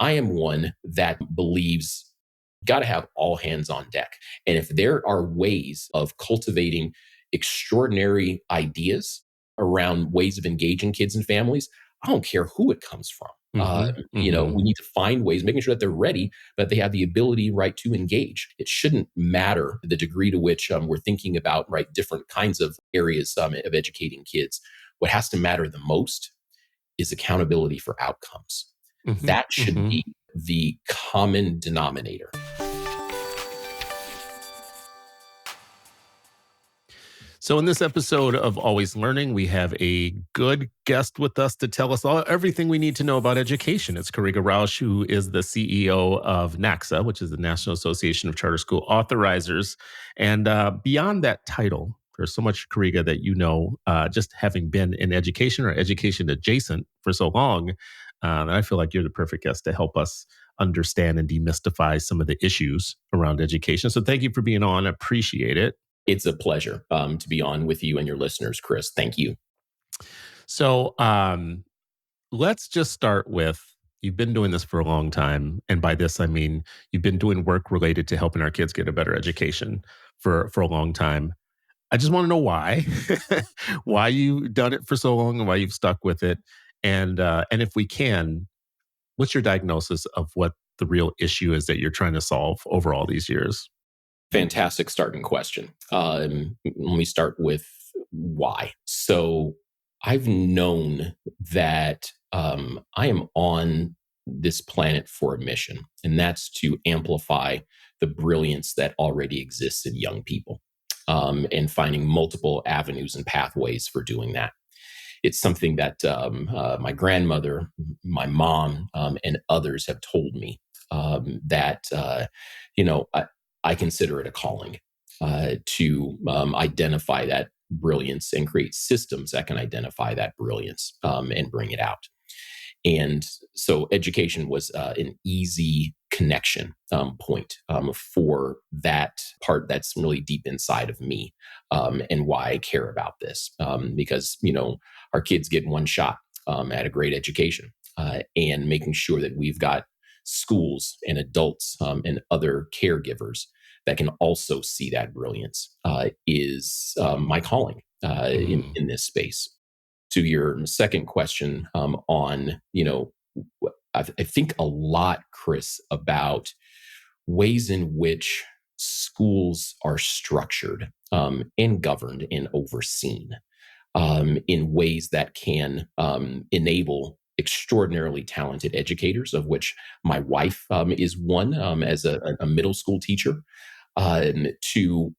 I am one that believes got to have all hands on deck. And if there are ways of cultivating extraordinary ideas around ways of engaging kids and families, I don't care who it comes from. We need to find ways, making sure that they're ready, but they have the ability, right, to engage. It shouldn't matter the degree to which we're thinking about, right, different kinds of areas of educating kids. What has to matter the most is accountability for outcomes. Mm-hmm. That should be the common denominator. So in this episode of Always Learning, we have a good guest with us to tell us everything we need to know about education. It's Karega Rausch, who is the CEO of NACSA, which is the National Association of Charter School Authorizers. And beyond that title, there's so much, Karega, that just having been in education or education adjacent for so long. And I feel like you're the perfect guest to help us understand and demystify some of the issues around education. So thank you for being on. I appreciate it. It's a pleasure to be on with you and your listeners, Chris. Thank you. So let's just start with, you've been doing this for a long time. And by this, I mean, you've been doing work related to helping our kids get a better education for a long time. I just want to know why, why you've done it for so long and why you've stuck with it. And if we can, what's your diagnosis of what the real issue is that you're trying to solve over all these years? Fantastic starting question. Let me start with why. So I've known that I am on this planet for a mission, and that's to amplify the brilliance that already exists in young people, and finding multiple avenues and pathways for doing that. It's something that my grandmother, my mom, and others have told me that, I consider it a calling to identify that brilliance and create systems that can identify that brilliance and bring it out. And so education was an easy connection point for that part that's really deep inside of me, and why I care about this. Because, our kids get one shot at a great education, and making sure that we've got schools and adults and other caregivers that can also see that brilliance is my calling in this space. To your second question on, I think a lot, Chris, about ways in which schools are structured and governed and overseen in ways that can enable extraordinarily talented educators, of which my wife is one as a middle school teacher, to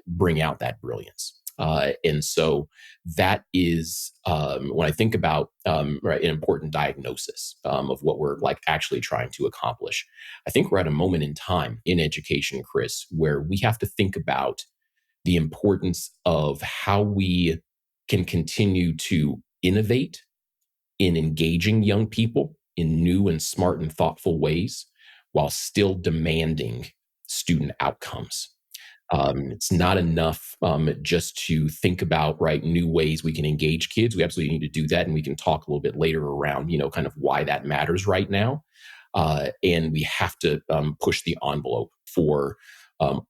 bring out that brilliance. And so that is when I think about right, an important diagnosis of what we're like actually trying to accomplish. I think we're at a moment in time in education, Chris, where we have to think about the importance of how we can continue to innovate in engaging young people in new and smart and thoughtful ways while still demanding student outcomes. It's not enough just to think about new ways we can engage kids. We absolutely need to do that, and we can talk a little bit later around kind of why that matters right now. And we have to push the envelope for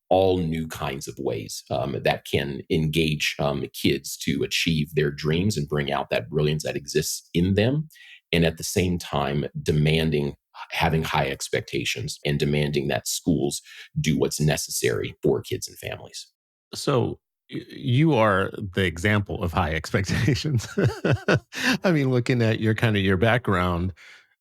all new kinds of ways that can engage kids to achieve their dreams and bring out that brilliance that exists in them, and at the same time having high expectations and demanding that schools do what's necessary for kids and families. So you are the example of high expectations. I mean, looking at your background,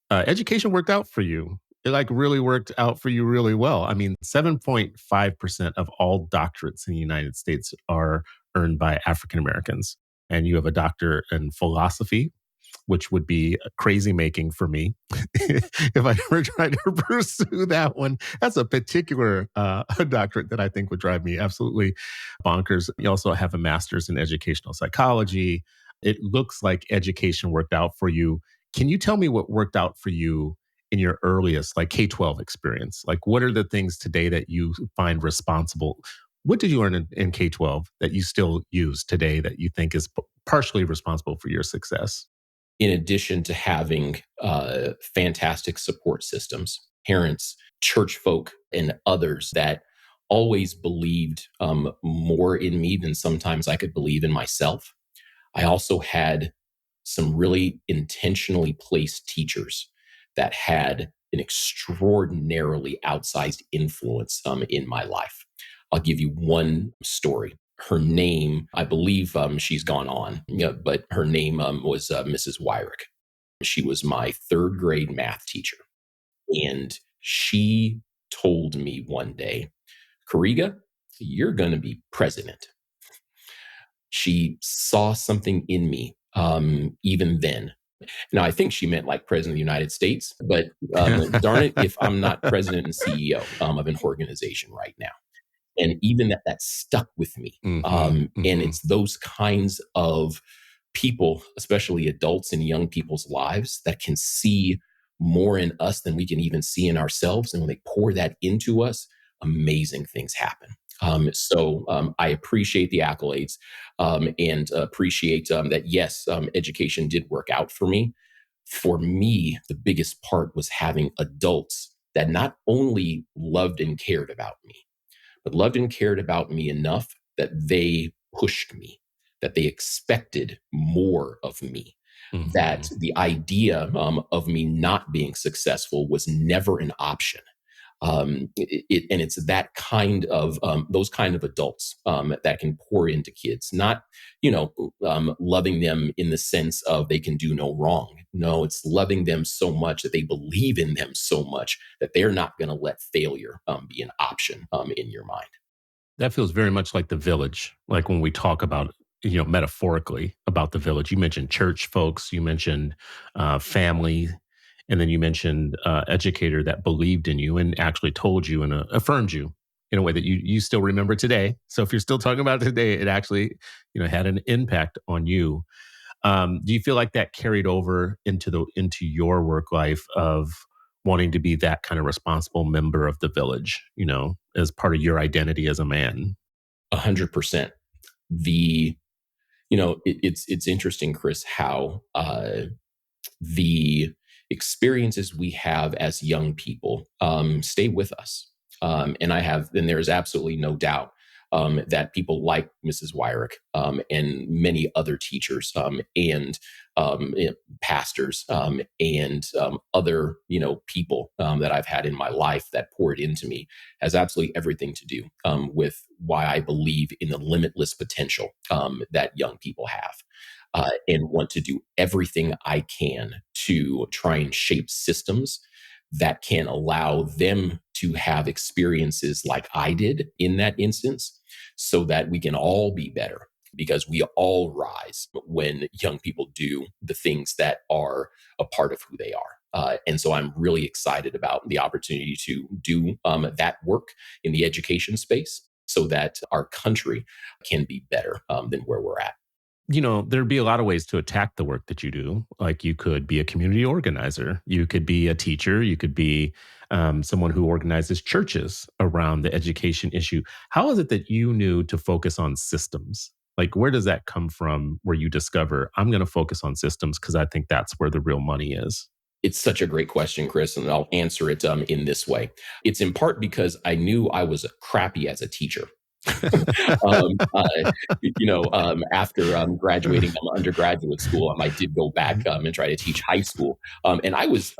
education worked out for you. It really worked out for you really well. I mean, 7.5% of all doctorates in the United States are earned by African Americans. And you have a doctor in philosophy, which would be crazy making for me if I ever tried to pursue that one. That's a particular doctorate that I think would drive me absolutely bonkers. You also have a master's in educational psychology. It looks like education worked out for you. Can you tell me what worked out for you in your earliest K-12 experience? What are the things today that you find responsible? What did you learn in K-12 that you still use today that you think is partially responsible for your success? in addition to having fantastic support systems, parents, church folk, and others that always believed more in me than sometimes I could believe in myself. I also had some really intentionally placed teachers that had an extraordinarily outsized influence in my life. I'll give you one story. Her name, I believe she's gone on, but her name was Mrs. Wyrick. She was my third grade math teacher. And she told me one day, Karega, you're going to be president. She saw something in me even then. Now, I think she meant like president of the United States, but darn it if I'm not president and CEO of an organization right now. And even that stuck with me. Hmm. And Hmm. it's those kinds of people, especially adults in young people's lives, that can see more in us than we can even see in ourselves. And when they pour that into us, amazing things happen. I appreciate the accolades and appreciate that, yes, education did work out for me. For me, the biggest part was having adults that not only loved and cared about me, but loved and cared about me enough that they pushed me, that they expected more of me, that Hmm. the idea of me not being successful was never an option. And it's that kind of those kind of adults that can pour into kids, not loving them in the sense of they can do no wrong. No, it's loving them so much that they believe in them so much that they're not going to let failure be an option in your mind. That feels very much like the village. Like when we talk about, metaphorically about the village, you mentioned church folks, you mentioned family, and then you mentioned educator that believed in you and actually told you and affirmed you in a way that you still remember today. So if you're still talking about it today, it actually, had an impact on you. Do you feel like that carried over into your work life of wanting to be that kind of responsible member of the village, as part of your identity as a man? 100%. The it's interesting, Chris, how the experiences we have as young people stay with us. And there's absolutely no doubt that people like Mrs. Wyrick and many other teachers and pastors and other people that I've had in my life that poured into me has absolutely everything to do with why I believe in the limitless potential that young people have and want to do everything I can to try and shape systems that can allow them to have experiences like I did in that instance so that we can all be better because we all rise when young people do the things that are a part of who they are. And so I'm really excited about the opportunity to do that work in the education space so that our country can be better than where we're at. There'd be a lot of ways to attack the work that you do. Like you could be a community organizer, you could be a teacher, you could be someone who organizes churches around the education issue. How is it that you knew to focus on systems? Like, where does that come from where you discover, I'm going to focus on systems because I think that's where the real money is? It's such a great question, Chris, and I'll answer it in this way. It's in part because I knew I was crappy as a teacher. um, uh, After graduating from undergraduate school, I did go back and try to teach high school, and I was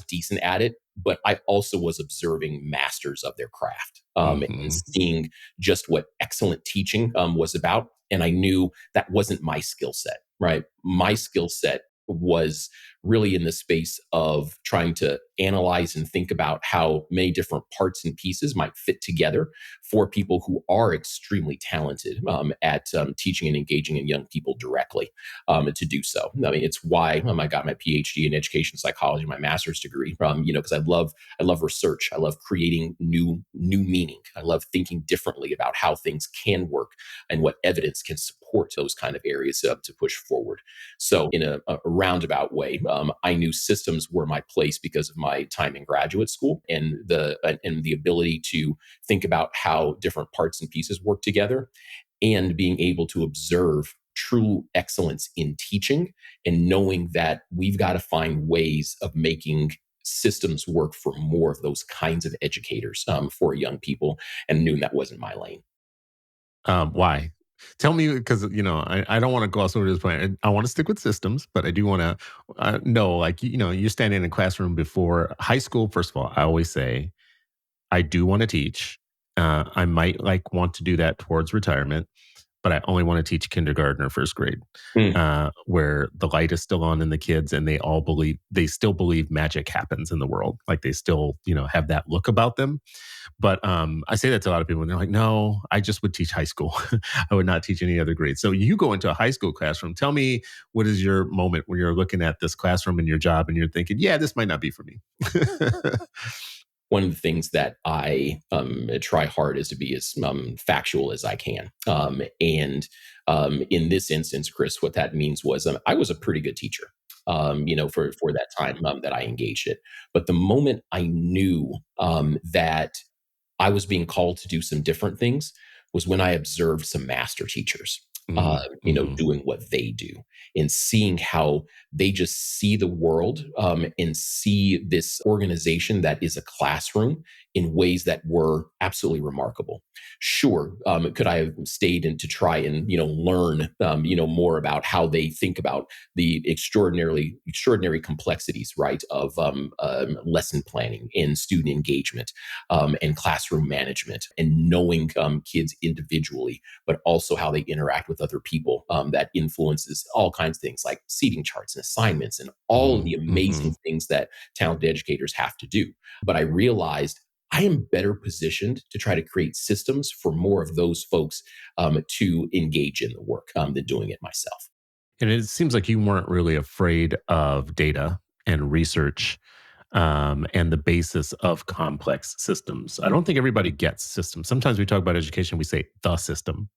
decent at it, but I also was observing masters of their craft and Hmm. seeing just what excellent teaching was about, and I knew that wasn't my skill set. Right, my skill set was really in the space of trying to analyze and think about how many different parts and pieces might fit together for people who are extremely talented at teaching and engaging in young people directly to do so. I mean, it's why I got my PhD in education psychology, my master's degree. Because I love research. I love creating new meaning. I love thinking differently about how things can work and what evidence can support those kind of areas to push forward. So, in a roundabout way, I knew systems were my place because of my time in graduate school and the ability to think about how different parts and pieces work together and being able to observe true excellence in teaching and knowing that we've got to find ways of making systems work for more of those kinds of educators for young people, and knew that wasn't my lane. Why? Tell me, because I don't want to gloss over this point. I want to stick with systems, but I do want to know, like, you're standing in a classroom before high school. First of all, I always say I do want to teach. I might like want to do that towards retirement, but I only want to teach kindergarten or first grade, Mm. where the light is still on in the kids, and they still believe magic happens in the world. Like they still, have that look about them. But I say that to a lot of people, and they're like, "No, I just would teach high school. I would not teach any other grade." So you go into a high school classroom. Tell me, what is your moment where you're looking at this classroom in your job, and you're thinking, "Yeah, this might not be for me." One of the things that I try hard is to be as factual as I can. And in this instance, Chris, what that means was I was a pretty good teacher, for that time that I engaged it. But the moment I knew that I was being called to do some different things was when I observed some master teachers, Mm, mhm, doing what they do and seeing how they just see the world and see this organization that is a classroom in ways that were absolutely remarkable. Sure, could I have stayed in to try and learn more about how they think about the extraordinary complexities, right, of lesson planning and student engagement and classroom management and knowing kids individually, but also how they interact with other people that influences all kinds of things like seating charts and assignments and all of mhm, the amazing mhm. things that talented educators have to do. But I realized I am better positioned to try to create systems for more of those folks to engage in the work than doing it myself. And it seems like you weren't really afraid of data and research, and the basis of complex systems. I don't think everybody gets systems. Sometimes we talk about education, we say the system,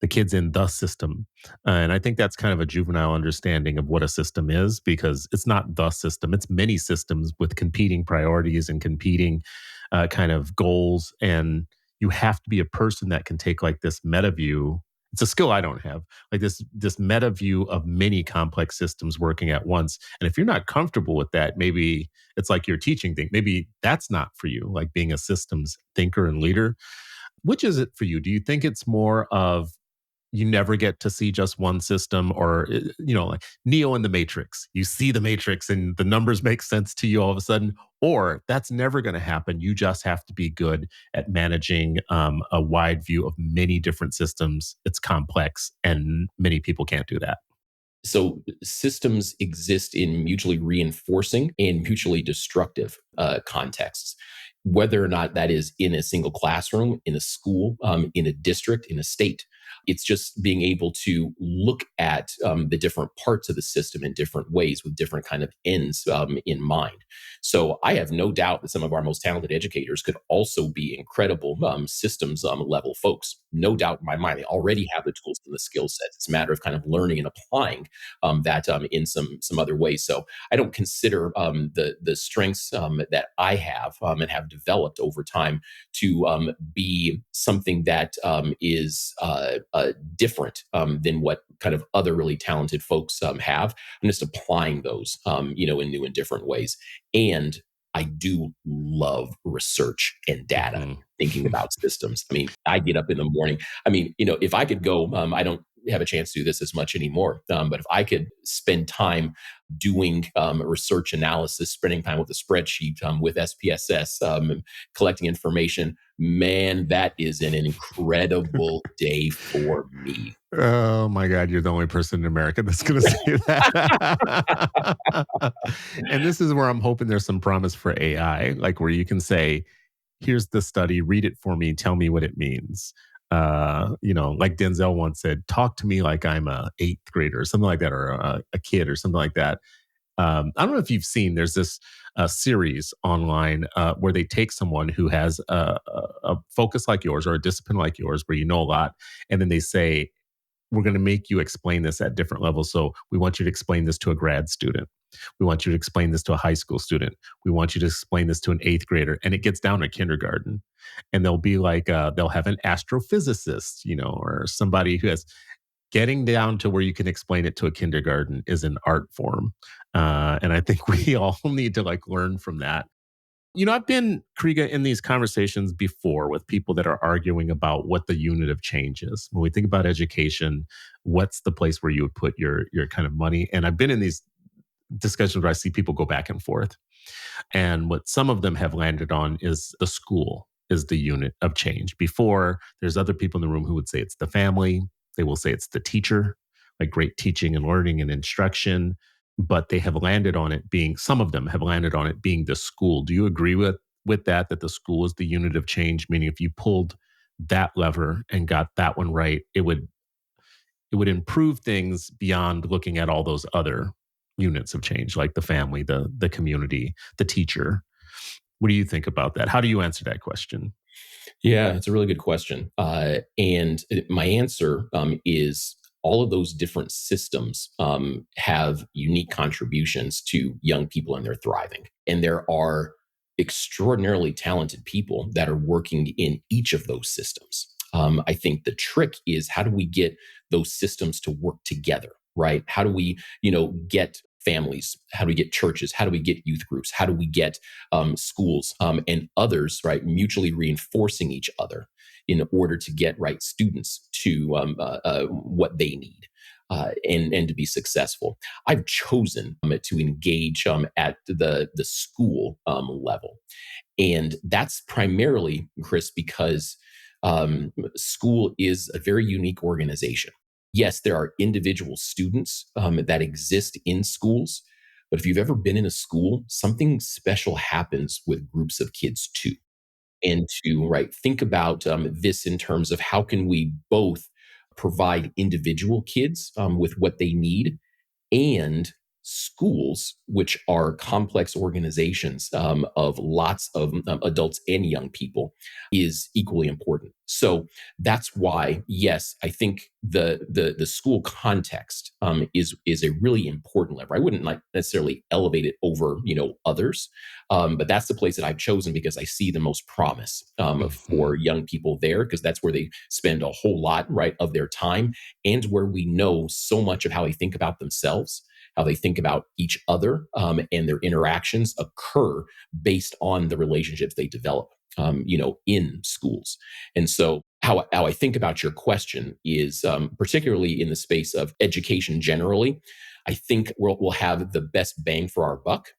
the kids in the system. And I think that's kind of a juvenile understanding of what a system is, because it's not the system, it's many systems with competing priorities and competing kind of goals. And you have to be a person that can take like this meta view. It's a skill I don't have, like this meta view of many complex systems working at once. And if you're not comfortable with that, maybe it's like your teaching thing. Maybe that's not for you, like being a systems thinker and leader. Which is it for you? Do you think it's more of you never get to see just one system, or like Neo in the Matrix, you see the Matrix and the numbers make sense to you all of a sudden, or that's never going to happen? You just have to be good at managing a wide view of many different systems. It's complex, and many people can't do that. So systems exist in mutually reinforcing and mutually destructive contexts, whether or not that is in a single classroom, in a school, in a district, in a state. It's just being able to look at the different parts of the system in different ways with different kind of ends in mind. So I have no doubt that some of our most talented educators could also be incredible systems level folks. No doubt in my mind, they already have the tools and the skill sets. It's a matter of kind of learning and applying that in some other ways. So I don't consider the strengths that I have and have developed over time to be something that is different than what kind of other really talented folks have. I'm just applying those, in new and different ways. And I do love research and data. Mhm. Thinking about systems. I mean, I get up in the morning. I mean, if I could go, I don't have a chance to do this as much anymore. But if I could spend time doing research analysis, spending time with a spreadsheet, with SPSS, collecting information, man, that is an incredible day for me. Oh my God, you're the only person in America that's going to say that. And this is where I'm hoping there's some promise for AI, like where you can say, here's the study, read it for me, tell me what it means. Like Denzel once said, talk to me like I'm a eighth grader or something like that, or a kid or something like that. I don't know if you've seen, there's this series online where they take someone who has a focus like yours or a discipline like yours where you know a lot, and then they say, we're going to make you explain this at different levels. So we want you to explain this to a grad student. We want you to explain this to a high school student. We want you to explain this to an eighth grader. And it gets down to kindergarten. And they'll be like, they'll have an astrophysicist, or somebody who has getting down to where you can explain it to a kindergarten is an art form. And I think we all need to like learn from that. I've been, Kriega, in these conversations before with people that are arguing about what the unit of change is. When we think about education, what's the place where you would put your kind of money? And I've been in these discussions where I see people go back and forth. And what some of them have landed on is the school is the unit of change. Before, there's other people in the room who would say it's the family. They will say it's the teacher, like great teaching and learning and instruction. But they have landed on it being, some of them have landed on it being the school. Do you agree with that, that the school is the unit of change? Meaning if you pulled that lever and got that one right, it would improve things beyond looking at all those other units of change, like the family, the community, the teacher. What do you think about that? How do you answer that question? Yeah, it's a really good question. My answer is all of those different systems have unique contributions to young people and their thriving. And there are extraordinarily talented people that are working in each of those systems. I think the trick is how do we get those systems to work together, right? How do we, get families? How do we get churches? How do we get youth groups? How do we get schools and others, right, mutually reinforcing each other in order to get right students to what they need and to be successful. I've chosen to engage at the school level, and that's primarily, Chris, because school is a very unique organization. Yes, there are individual students that exist in schools, but if you've ever been in a school, something special happens with groups of kids too. And to right think about this in terms of how can we both provide individual kids with what they need and schools, which are complex organizations of lots of adults and young people, is equally important. So that's why, yes, I think the school context is a really important lever. I wouldn't like necessarily elevate it over others, but that's the place that I've chosen because I see the most promise Mhm. for young people there because that's where they spend a whole lot right of their time and where we know so much of how they think about themselves, how they think about each other, and their interactions occur based on the relationships they develop, in schools. And so, how I think about your question is particularly in the space of education generally. I think we'll have the best bang for our buck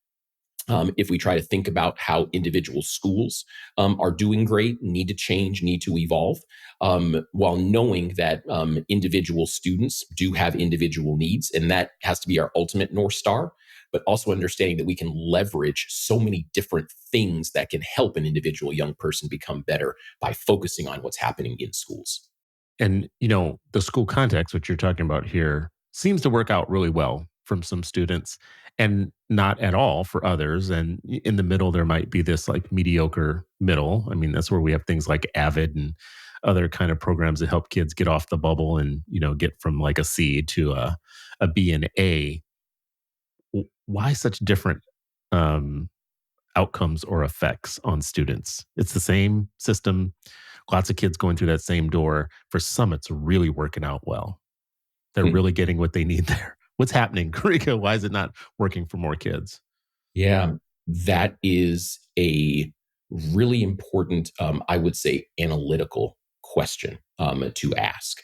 if we try to think about how individual schools are doing great, need to change, need to evolve, while knowing that individual students do have individual needs, and that has to be our ultimate North Star, but also understanding that we can leverage so many different things that can help an individual young person become better by focusing on what's happening in schools. And, the school context, which you're talking about here, seems to work out really well from some students and not at all for others. And in the middle, there might be this like mediocre middle. I mean, that's where we have things like Avid and other kind of programs that help kids get off the bubble and, get from like a C to a B and A. Why such different um, outcomes or effects on students? It's the same system, lots of kids going through that same door. For some, it's really working out well. They're Hmm. really getting what they need there. What's happening, Karika? Why is it not working for more kids? Yeah, that is a really important, I would say, analytical question to ask.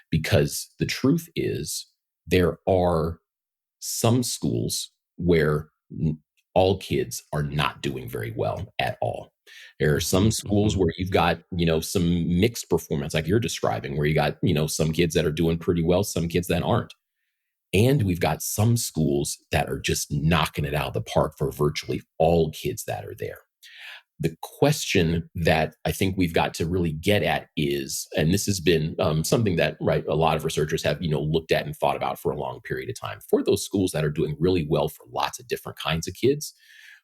Because the truth is, there are some schools where all kids are not doing very well at all. There are some Mhm, schools mhm. where you've got, some mixed performance, like you're describing, where you got, some kids that are doing pretty well, some kids that aren't. And we've got some schools that are just knocking it out of the park for virtually all kids that are there. The question that I think we've got to really get at is, and this has been something that right a lot of researchers have looked at and thought about for a long period of time. For those schools that are doing really well for lots of different kinds of kids,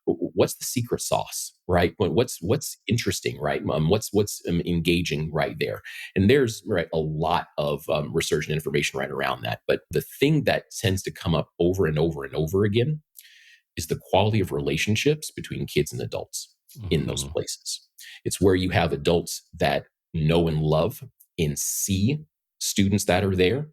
what's the secret sauce, right? What's interesting, right? What's engaging right there? And there's right a lot of research and information right around that. But the thing that tends to come up over and over and over again is the quality of relationships between kids and adults in those Mhm. places. It's where you have adults that know and love and see students that are there,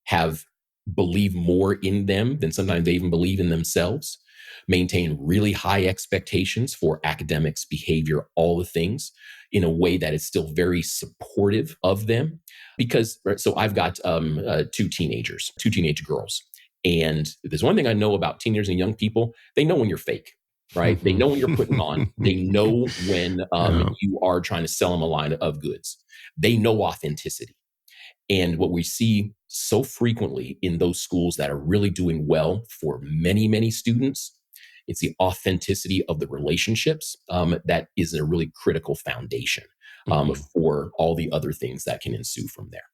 have believe more in them than sometimes they even believe in themselves, maintain really high expectations for academics, behavior, all the things in a way that is still very supportive of them. Because, right, so I've got two teenagers, two teenage girls. And there's one thing I know about teenagers and young people: they know when you're fake, right? They know when you're putting on. They know when Yeah. you are trying to sell them a line of goods. They know authenticity. And what we see so frequently in those schools that are really doing well for many, many students, it's the authenticity of the relationships that is a really critical foundation Mhm. for all the other things that can ensue from there.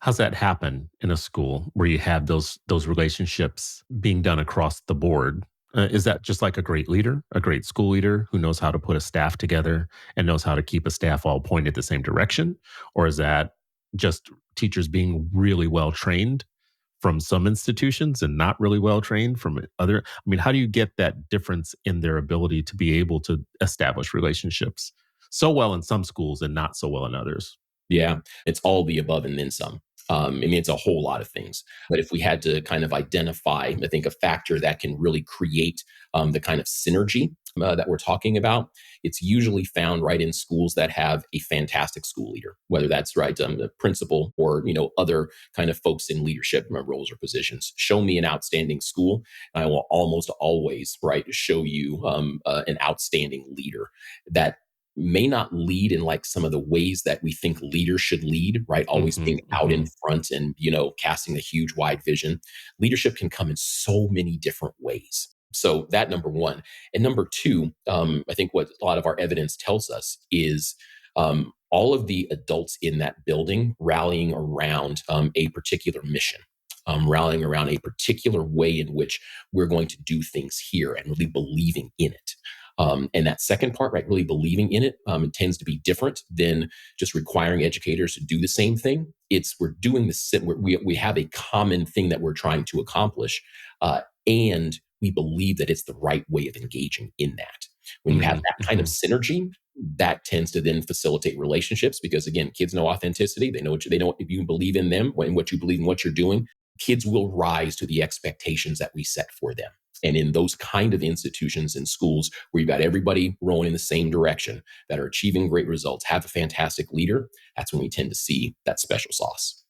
How's that happen in a school where you have those relationships being done across the board? Is that just like a great leader, a great school leader who knows how to put a staff together and knows how to keep a staff all pointed the same direction? Or is that just teachers being really well trained from some institutions and not really well trained from other? I mean, how do you get that difference in their ability to be able to establish relationships so well in some schools and not so well in others? Yeah, it's all the above and then some. I mean, it's a whole lot of things. But if we had to kind of identify, I think, a factor that can really create the kind of synergy that we're talking about, it's usually found right in schools that have a fantastic school leader, whether that's right, the principal or other kind of folks in leadership roles or positions. Show me an outstanding school, and I will almost always show you an outstanding leader that may not lead in like some of the ways that we think leaders should lead, right? Always Hmm. being out in front and, casting a huge wide vision. Leadership can come in so many different ways. So that number one. And number two, I think what a lot of our evidence tells us is all of the adults in that building rallying around a particular mission. Rallying around a particular way in which we're going to do things here and really believing in it. And that second part, right, really believing in it, it tends to be different than just requiring educators to do the same thing. It's we're doing we have a common thing that we're trying to accomplish, and we believe that it's the right way of engaging in that. When you have that kind of Hmm. synergy, that tends to then facilitate relationships because again, kids know authenticity. They know if you believe in them, in what you believe in what you're doing, kids will rise to the expectations that we set for them. And in those kind of institutions and schools where you've got everybody rowing in the same direction that are achieving great results, have a fantastic leader, that's when we tend to see that special sauce.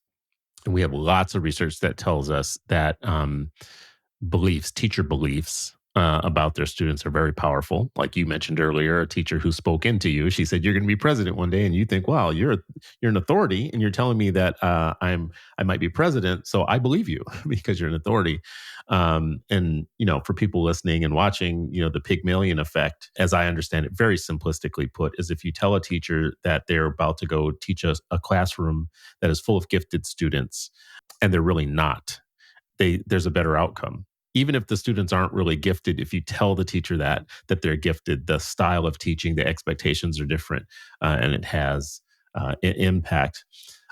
And we have lots of research that tells us that beliefs, teacher beliefs about their students are very powerful. Like you mentioned earlier, a teacher who spoke into you, she said, "You're going to be president one day," and you think, "Wow, you're an authority, and you're telling me that I might be president, so I believe you because you're an authority." And for people listening and watching, the Pygmalion effect, as I understand it, very simplistically put, is if you tell a teacher that they're about to go teach a classroom that is full of gifted students, and they're really not, there's a better outcome. Even if the students aren't really gifted, if you tell the teacher that they're gifted, the style of teaching, the expectations are different, and it has impact.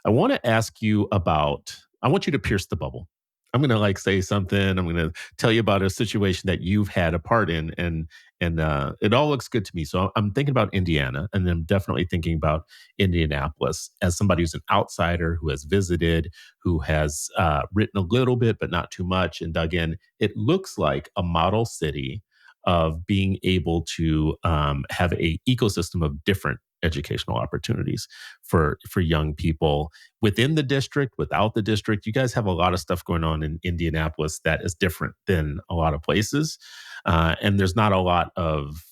I want to ask you about. I want you to pierce the bubble. I'm going to like say something. I'm going to tell you about a situation that you've had a part in, and it all looks good to me. So I'm thinking about Indiana, and I'm definitely thinking about Indianapolis as somebody who's an outsider who has visited, who has written a little bit, but not too much, and dug in. It looks like a model city of being able to have a ecosystem of different educational opportunities for young people within the district, without the district. You guys have a lot of stuff going on in Indianapolis that is different than a lot of places, and there's not a lot of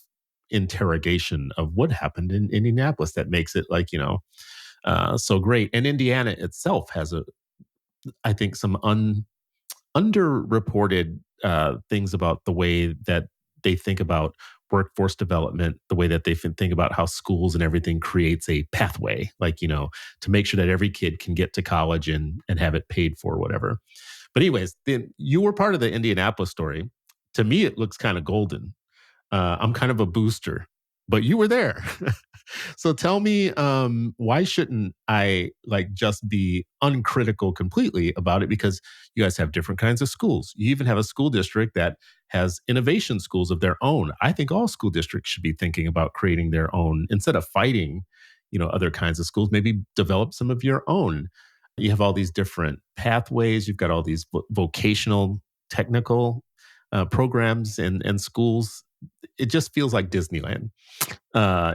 interrogation of what happened in Indianapolis that makes it like so great. And Indiana itself has I think some underreported things about the way that they think about workforce development, the way that they think about how schools and everything creates a pathway, like to make sure that every kid can get to college and have it paid for, whatever. But anyways, then you were part of the Indianapolis story. To me, it looks kind of golden. I'm kind of a booster, but you were there. So tell me, why shouldn't I like just be uncritical completely about it? Because you guys have different kinds of schools. You even have a school district that has innovation schools of their own. I think all school districts should be thinking about creating their own instead of fighting, other kinds of schools. Maybe develop some of your own. You have all these different pathways. You've got all these vocational, technical programs and schools. It just feels like Disneyland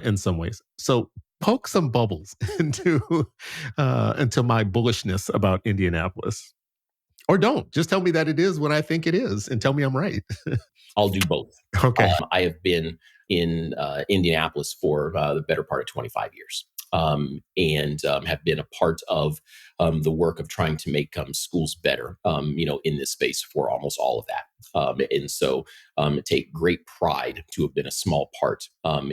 in some ways. So poke some bubbles into my bullishness about Indianapolis, or don't. Just tell me that it is what I think it is, and tell me I'm right. I'll do both. Okay. I have been in Indianapolis for the better part of 25 years. And have been a part of the work of trying to make schools better, in this space for almost all of that. And so take great pride to have been a small part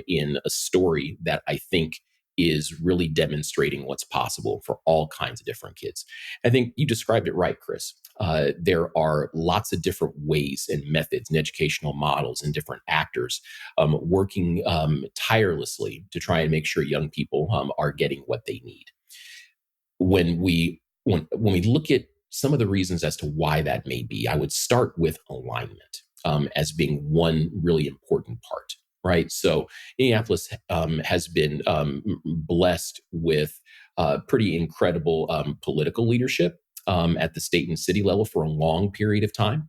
in a story that I think is really demonstrating what's possible for all kinds of different kids. I think you described it right, Chris. There are lots of different ways and methods and educational models and different actors working tirelessly to try and make sure young people are getting what they need. When we look at some of the reasons as to why that may be, I would start with alignment as being one really important part. Right. So Indianapolis has been blessed with pretty incredible political leadership at the state and city level for a long period of time,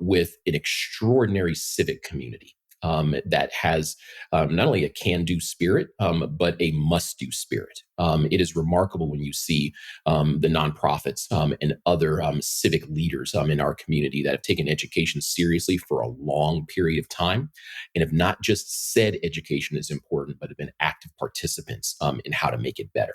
with an extraordinary civic community that has not only a can-do spirit, but a must-do spirit. It is remarkable when you see the nonprofits and other civic leaders in our community that have taken education seriously for a long period of time and have not just said education is important, but have been active participants in how to make it better.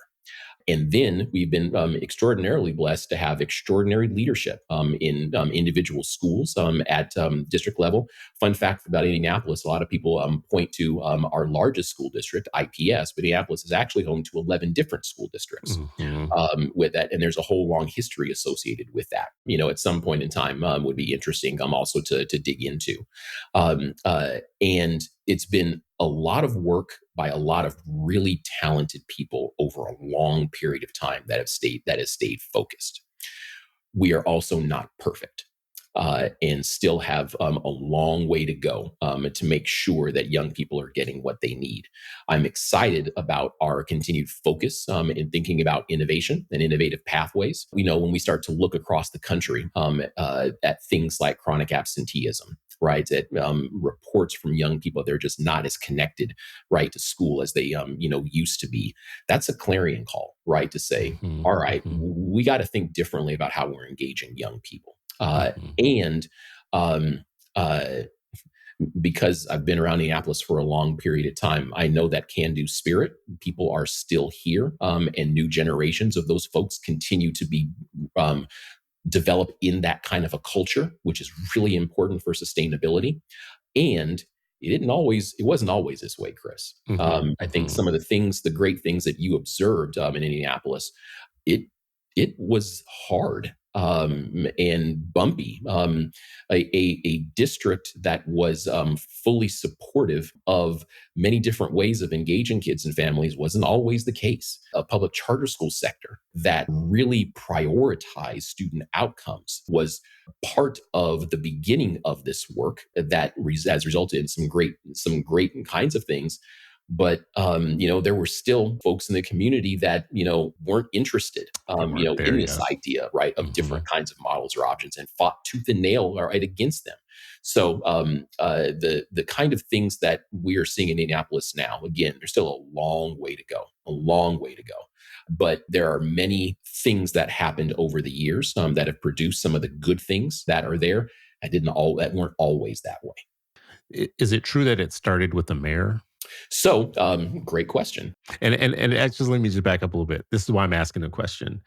And then we've been extraordinarily blessed to have extraordinary leadership in individual schools at district level. Fun fact about Indianapolis, a lot of people point to our largest school district, IPS, but Indianapolis is actually home to 11 different school districts Mhm. with that. And there's a whole long history associated with that. At some point in time would be interesting also to dig into. And it's been a lot of work by a lot of really talented people over a long period of time that has stayed focused. We are also not perfect. And still have a long way to go to make sure that young people are getting what they need. I'm excited about our continued focus in thinking about innovation and innovative pathways. We know when we start to look across the country at things like chronic absenteeism, right? At reports from young people, they're just not as connected, right, to school as they, used to be. That's a clarion call, right, to say, Mhm. all right, Mhm. we got to think differently about how we're engaging young people. Mhm. And um, uh, because I've been around Minneapolis for a long period of time, I know that can-do spirit. People are still here, and new generations of those folks continue to be um, developed in that kind of a culture, which is really important for sustainability. And it wasn't always this way, Chris. Mhm. I think Mhm. some of the great things that you observed in Indianapolis, it it was hard and bumpy. A district that was fully supportive of many different ways of engaging kids and families wasn't always the case. A public charter school sector that really prioritized student outcomes was part of the beginning of this work that has resulted in some great kinds of things. But there were still folks in the community that weren't interested, They weren't there in this yet. idea, right, of different Mhm. kinds of models or options, and fought tooth and nail right against them. So the kind of things that we are seeing in Indianapolis now, again, there's still a long way to go, a long way to go. But there are many things that happened over the years that have produced some of the good things that are there. That weren't always that way. Is it true that it started with the mayor? So, great question. And actually, let me just back up a little bit. This is why I'm asking the question,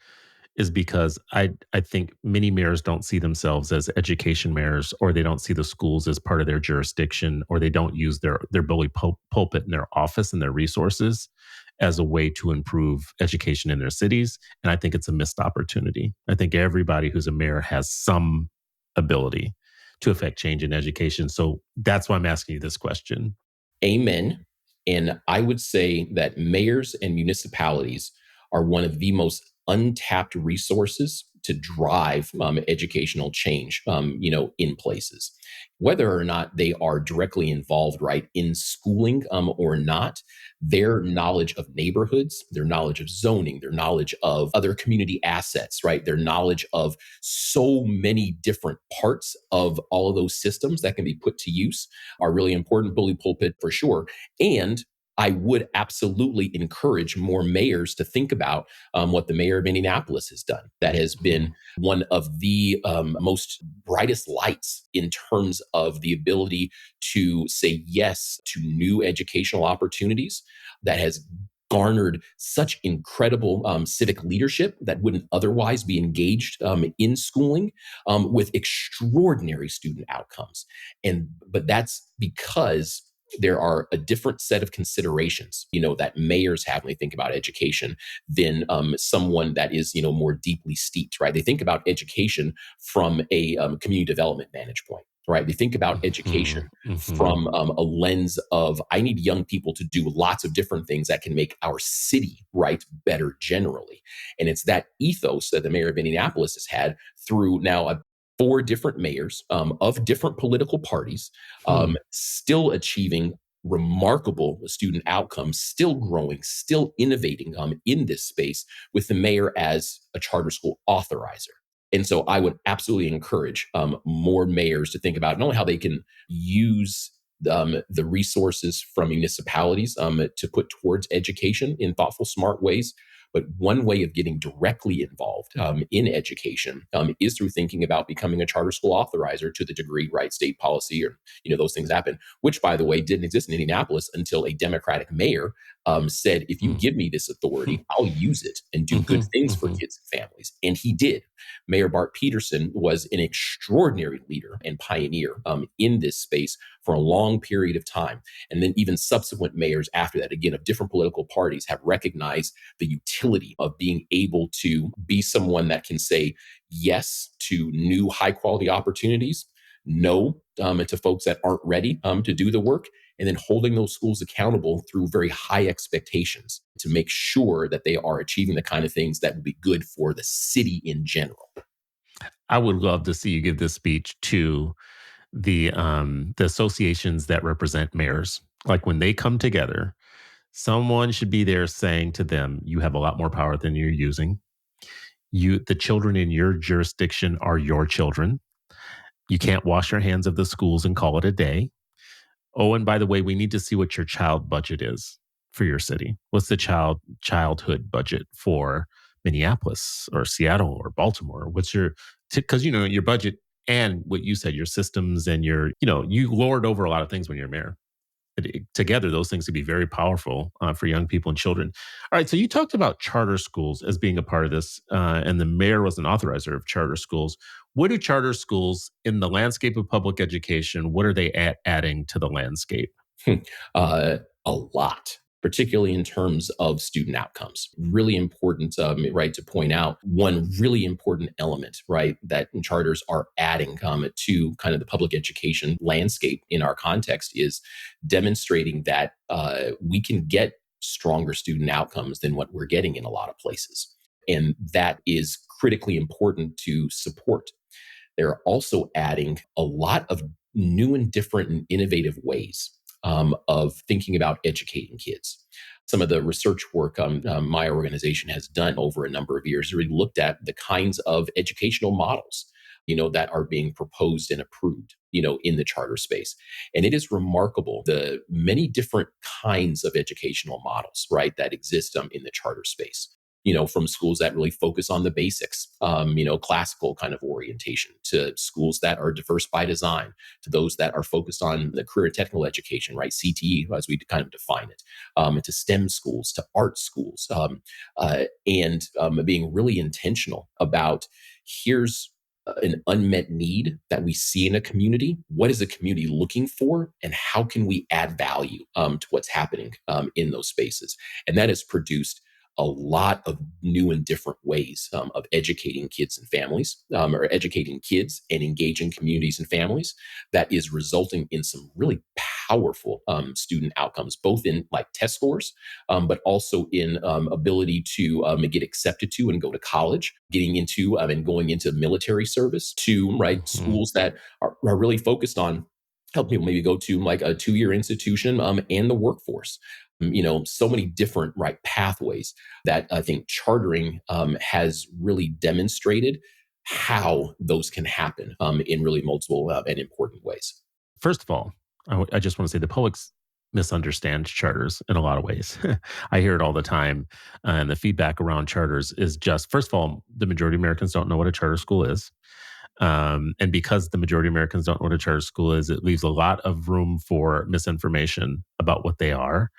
is because I think many mayors don't see themselves as education mayors, or they don't see the schools as part of their jurisdiction, or they don't use their bully pulpit in their office and their resources as a way to improve education in their cities. And I think it's a missed opportunity. I think everybody who's a mayor has some ability to affect change in education. So that's why I'm asking you this question. Amen. And I would say that mayors and municipalities are one of the most untapped resources to drive educational change, in places. Whether or not they are directly involved, right, in schooling or not, their knowledge of neighborhoods, their knowledge of zoning, their knowledge of other community assets, right, their knowledge of so many different parts of all of those systems that can be put to use are really important. Bully pulpit for sure. And I would absolutely encourage more mayors to think about what the mayor of Indianapolis has done. That has been Mhm. one of the most brightest lights in terms of the ability to say yes to new educational opportunities. That has garnered such incredible civic leadership that wouldn't otherwise be engaged in schooling with extraordinary student outcomes. But that's because there are a different set of considerations, that mayors have when they think about education than someone that is, more deeply steeped, right? They think about education from a community development vantage point, right? They think about education Mhm. Mhm. from a lens of, I need young people to do lots of different things that can make our city, right, better generally. And it's that ethos that the mayor of Indianapolis has had through now four different mayors of different political parties, Hmm. still achieving remarkable student outcomes, still growing, still innovating in this space with the mayor as a charter school authorizer. And so I would absolutely encourage more mayors to think about not only how they can use the resources from municipalities to put towards education in thoughtful, smart ways, but one way of getting directly involved in education is through thinking about becoming a charter school authorizer to the degree, right, state policy or, those things happen, which, by the way, didn't exist in Indianapolis until a Democratic mayor said, if you Hmm. give me this Hmm. authority, I'll use it and do good Mhm. things for Mhm. kids and families. And he did. Mayor Bart Peterson was an extraordinary leader and pioneer in this space for a long period of time. And then even subsequent mayors after that, again, of different political parties, have recognized the utility of being able to be someone that can say yes to new high quality opportunities, no to folks that aren't ready to do the work, and then holding those schools accountable through very high expectations to make sure that they are achieving the kind of things that will be good for the city in general. I would love to see you give this speech to the associations that represent mayors. Like when they come together, someone should be there saying to them, "You have a lot more power than you're using. The children in your jurisdiction are your children. You can't wash your hands of the schools and call it a day. Oh, and by the way, we need to see what your child budget is for your city. What's the childhood budget for Minneapolis or Seattle or Baltimore? What's your because your budget and what you said, your systems and you lord over a lot of things when you're mayor. Together, those things could be very powerful for young people and children. All right, so you talked about charter schools as being a part of this, and the mayor was an authorizer of charter schools. What do charter schools in the landscape of public education? What are they adding to the landscape? uh, a lot, particularly in terms of student outcomes. Really important, right, to point out one really important element, right, that charters are adding to kind of the public education landscape in our context is demonstrating that we can get stronger student outcomes than what we're getting in a lot of places. And that is critically important to support. They're also adding a lot of new and different and innovative ways of thinking about educating kids. Some of the research work my organization has done over a number of years really looked at the kinds of educational models that are being proposed and approved in the charter space. And it is remarkable the many different kinds of educational models, right, that exist in the charter space. From schools that really focus on the basics, classical kind of orientation, to schools that are diverse by design, to those that are focused on the career and technical education, right, CTE, as we kind of define it, to STEM schools, to art schools, and being really intentional about here's an unmet need that we see in a community. What is the community looking for, and how can we add value to what's happening in those spaces? And that has produced a lot of new and different ways of educating kids and families, or educating kids and engaging communities and families, that is resulting in some really powerful student outcomes, both in like test scores, but also in ability to get accepted to and go to college, getting into and going into military service, to right Mhm. schools that are really focused on help people maybe go to like a 2-year institution and the workforce. So many different right pathways that I think chartering has really demonstrated how those can happen in really multiple and important ways. First of all, I just want to say the public's misunderstands charters in a lot of ways. I hear it all the time. And the feedback around charters is just, first of all, the majority of Americans don't know what a charter school is. And because the majority of Americans don't know what a charter school is, it leaves a lot of room for misinformation about what they are.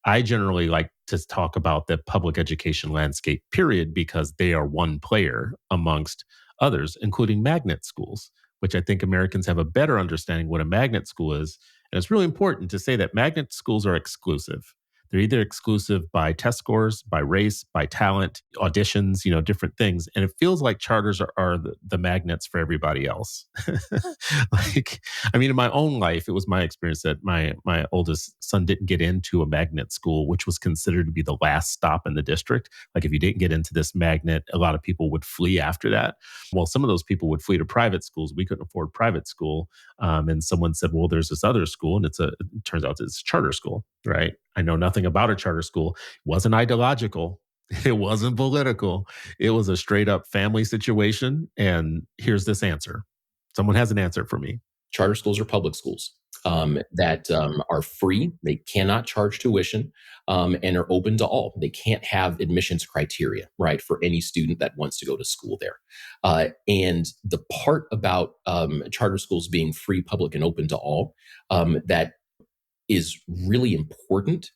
I generally like to talk about the public education landscape, period, because they are one player amongst others, including magnet schools, which I think Americans have a better understanding what a magnet school is. And it's really important to say that magnet schools are exclusive. They're either exclusive by test scores, by race, by talent, auditions, different things. And it feels like charters are the magnets for everybody else. Like, I mean, in my own life, it was my experience that my oldest son didn't get into a magnet school, which was considered to be the last stop in the district. Like, if you didn't get into this magnet, a lot of people would flee after that. Well, some of those people would flee to private schools. We couldn't afford private school, and someone said, "Well, there's this other school, and it turns out it's a charter school." Right? I know nothing about a charter school. It wasn't ideological. It wasn't political. It was a straight up family situation. And here's this answer. Someone has an answer for me. Charter schools are public schools that are free. They cannot charge tuition and are open to all. They can't have admissions criteria, right, for any student that wants to go to school there. And the part about charter schools being free, public, and open to all that is really important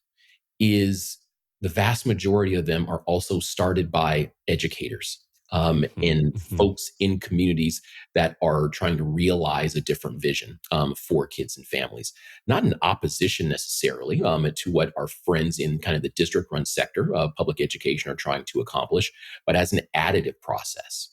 is the vast majority of them are also started by educators Mhm, and mhm, folks in communities that are trying to realize a different vision for kids and families. Not in opposition necessarily to what our friends in kind of the district run sector of public education are trying to accomplish, but as an additive process.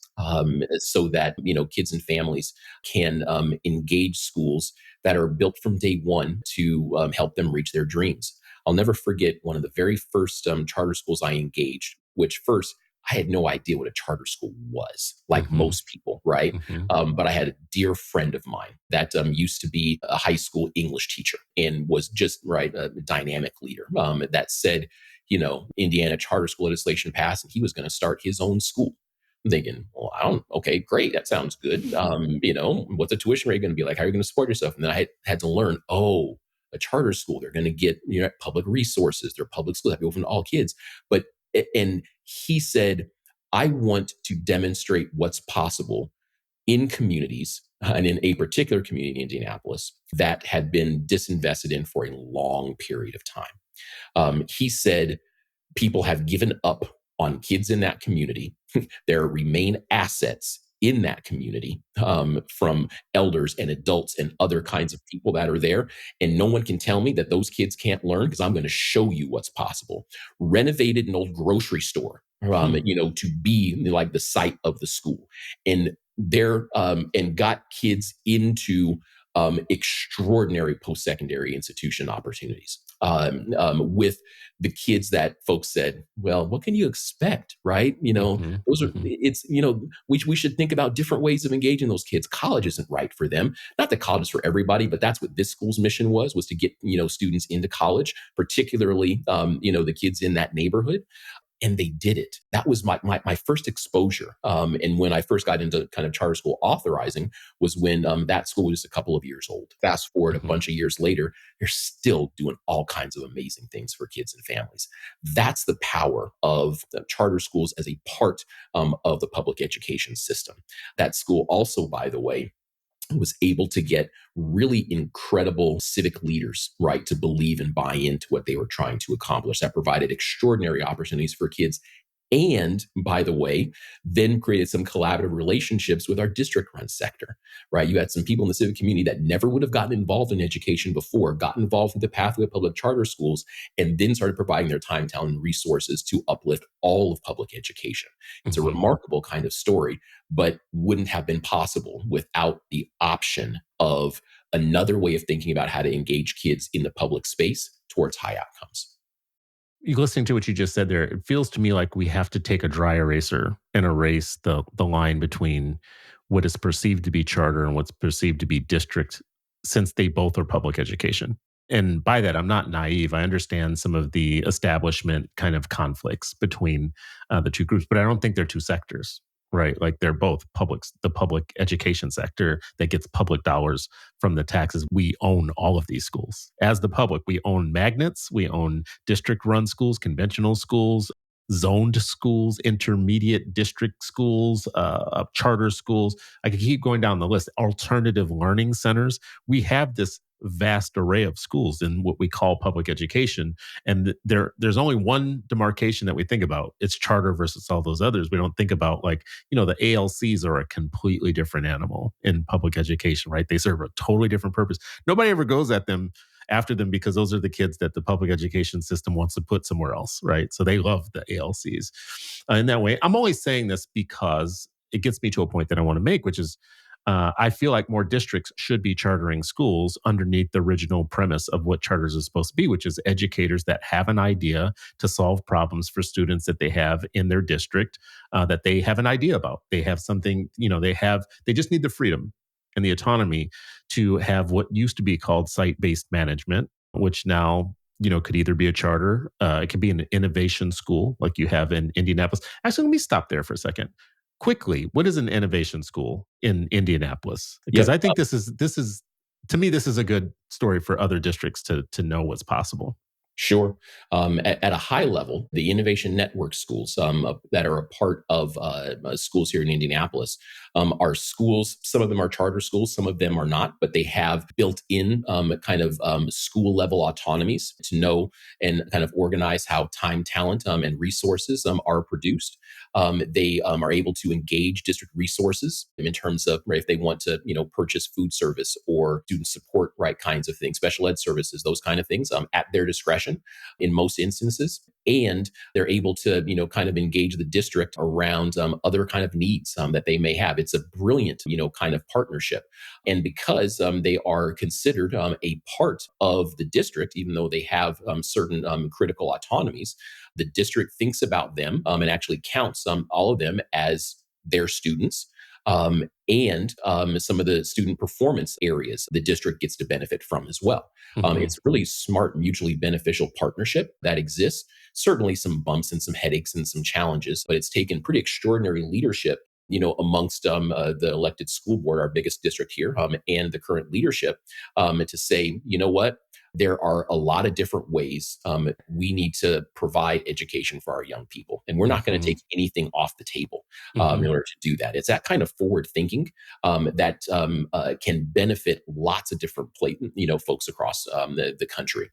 So that kids and families can engage schools that are built from day one to help them reach their dreams. I'll never forget one of the very first charter schools I engaged, which first, I had no idea what a charter school was, like mhm, most people, right? mhm, But I had a dear friend of mine that used to be a high school English teacher and was just, right, a dynamic leader that said, Indiana charter school legislation passed and he was going to start his own school. I'm thinking, well, okay, great. That sounds good. What's the tuition rate going to be like? How are you going to support yourself? And then I had to learn, a charter school, they're going to get public resources. They're public schools that be open to all kids. But and he said, I want to demonstrate what's possible in communities and in a particular community in Indianapolis that had been disinvested in for a long period of time. He said people have given up on kids in that community. There remain assets in that community from elders and adults and other kinds of people that are there. And no one can tell me that those kids can't learn because I'm going to show you what's possible. Renovated an old grocery store, hmm, to be like the site of the school. And and got kids into extraordinary post-secondary institution opportunities with the kids that folks said, well, what can you expect, right? mhm, Those are, mhm, it's, we should think about different ways of engaging those kids. College isn't right for them. Not that college is for everybody, but that's what this school's mission was to get, students into college, particularly, the kids in that neighborhood, and they did it. That was my first exposure. And when I first got into kind of charter school authorizing was when that school was a couple of years old. Fast forward a mhm. bunch of years later, they're still doing all kinds of amazing things for kids and families. That's the power of the charter schools as a part of the public education system. That school also, by the way, was able to get really incredible civic leaders, right, to believe and buy into what they were trying to accomplish. That provided extraordinary opportunities for kids And by the way, then created some collaborative relationships with our district run sector, right? You had some people in the civic community that never would have gotten involved in education before, got involved with the pathway of public charter schools, and then started providing their time, talent, and resources to uplift all of public education. It's a Hmm. remarkable kind of story, but wouldn't have been possible without the option of another way of thinking about how to engage kids in the public space towards high outcomes. You listening to what you just said there, it feels to me like we have to take a dry eraser and erase the line between what is perceived to be charter and what's perceived to be district, since they both are public education. And by that, I'm not naive. I understand some of the establishment kind of conflicts between the two groups, but I don't think they're two sectors, right? Like they're both publics. The public education sector that gets public dollars from the taxes. We own all of these schools. As the public, we own magnets, we own district run schools, conventional schools, zoned schools, intermediate district schools, charter schools. I could keep going down the list. Alternative learning centers. We have this vast array of schools in what we call public education. And there's only one demarcation that we think about. It's charter versus all those others. We don't think about, like, the ALCs are a completely different animal in public education, right? They serve a totally different purpose. Nobody ever goes at them after them because those are the kids that the public education system wants to put somewhere else, right? So they love the ALCs in that way. I'm only saying this because it gets me to a point that I want to make, which is I feel like more districts should be chartering schools underneath the original premise of what charters is supposed to be, which is educators that have an idea to solve problems for students that they have in their district, that they have an idea about. They have something, they just need the freedom and the autonomy to have what used to be called site-based management, which now could either be a charter, it could be an innovation school like you have in Indianapolis. Actually, let me stop there for a second. Quickly, what is an innovation school in Indianapolis? Because Yep. I think this is to me, this is a good story for other districts to know what's possible. Sure. At a high level, the innovation network schools that are a part of schools here in Indianapolis are schools. Some of them are charter schools, some of them are not, but they have built in kind of school level autonomies to know and kind of organize how time, talent, and resources are produced. They are able to engage district resources in terms of, right, if they want to, purchase food service or student support, right, kinds of things, special ed services, those kind of things, at their discretion in most instances. And they're able to, kind of engage the district around other kind of needs that they may have. It's a brilliant, kind of partnership. And because they are considered a part of the district, even though they have certain critical autonomies, the district thinks about them and actually counts all of them as their students. And some of the student performance areas the district gets to benefit from as well. Mhm. It's really smart, mutually beneficial partnership that exists. Certainly some bumps and some headaches and some challenges, but it's taken pretty extraordinary leadership, amongst the elected school board, our biggest district here, and the current leadership, to say, you know what? There are a lot of different ways we need to provide education for our young people. And we're not going to Mhm. take anything off the table in Mhm. order to do that. It's that kind of forward thinking that can benefit lots of different folks across the country.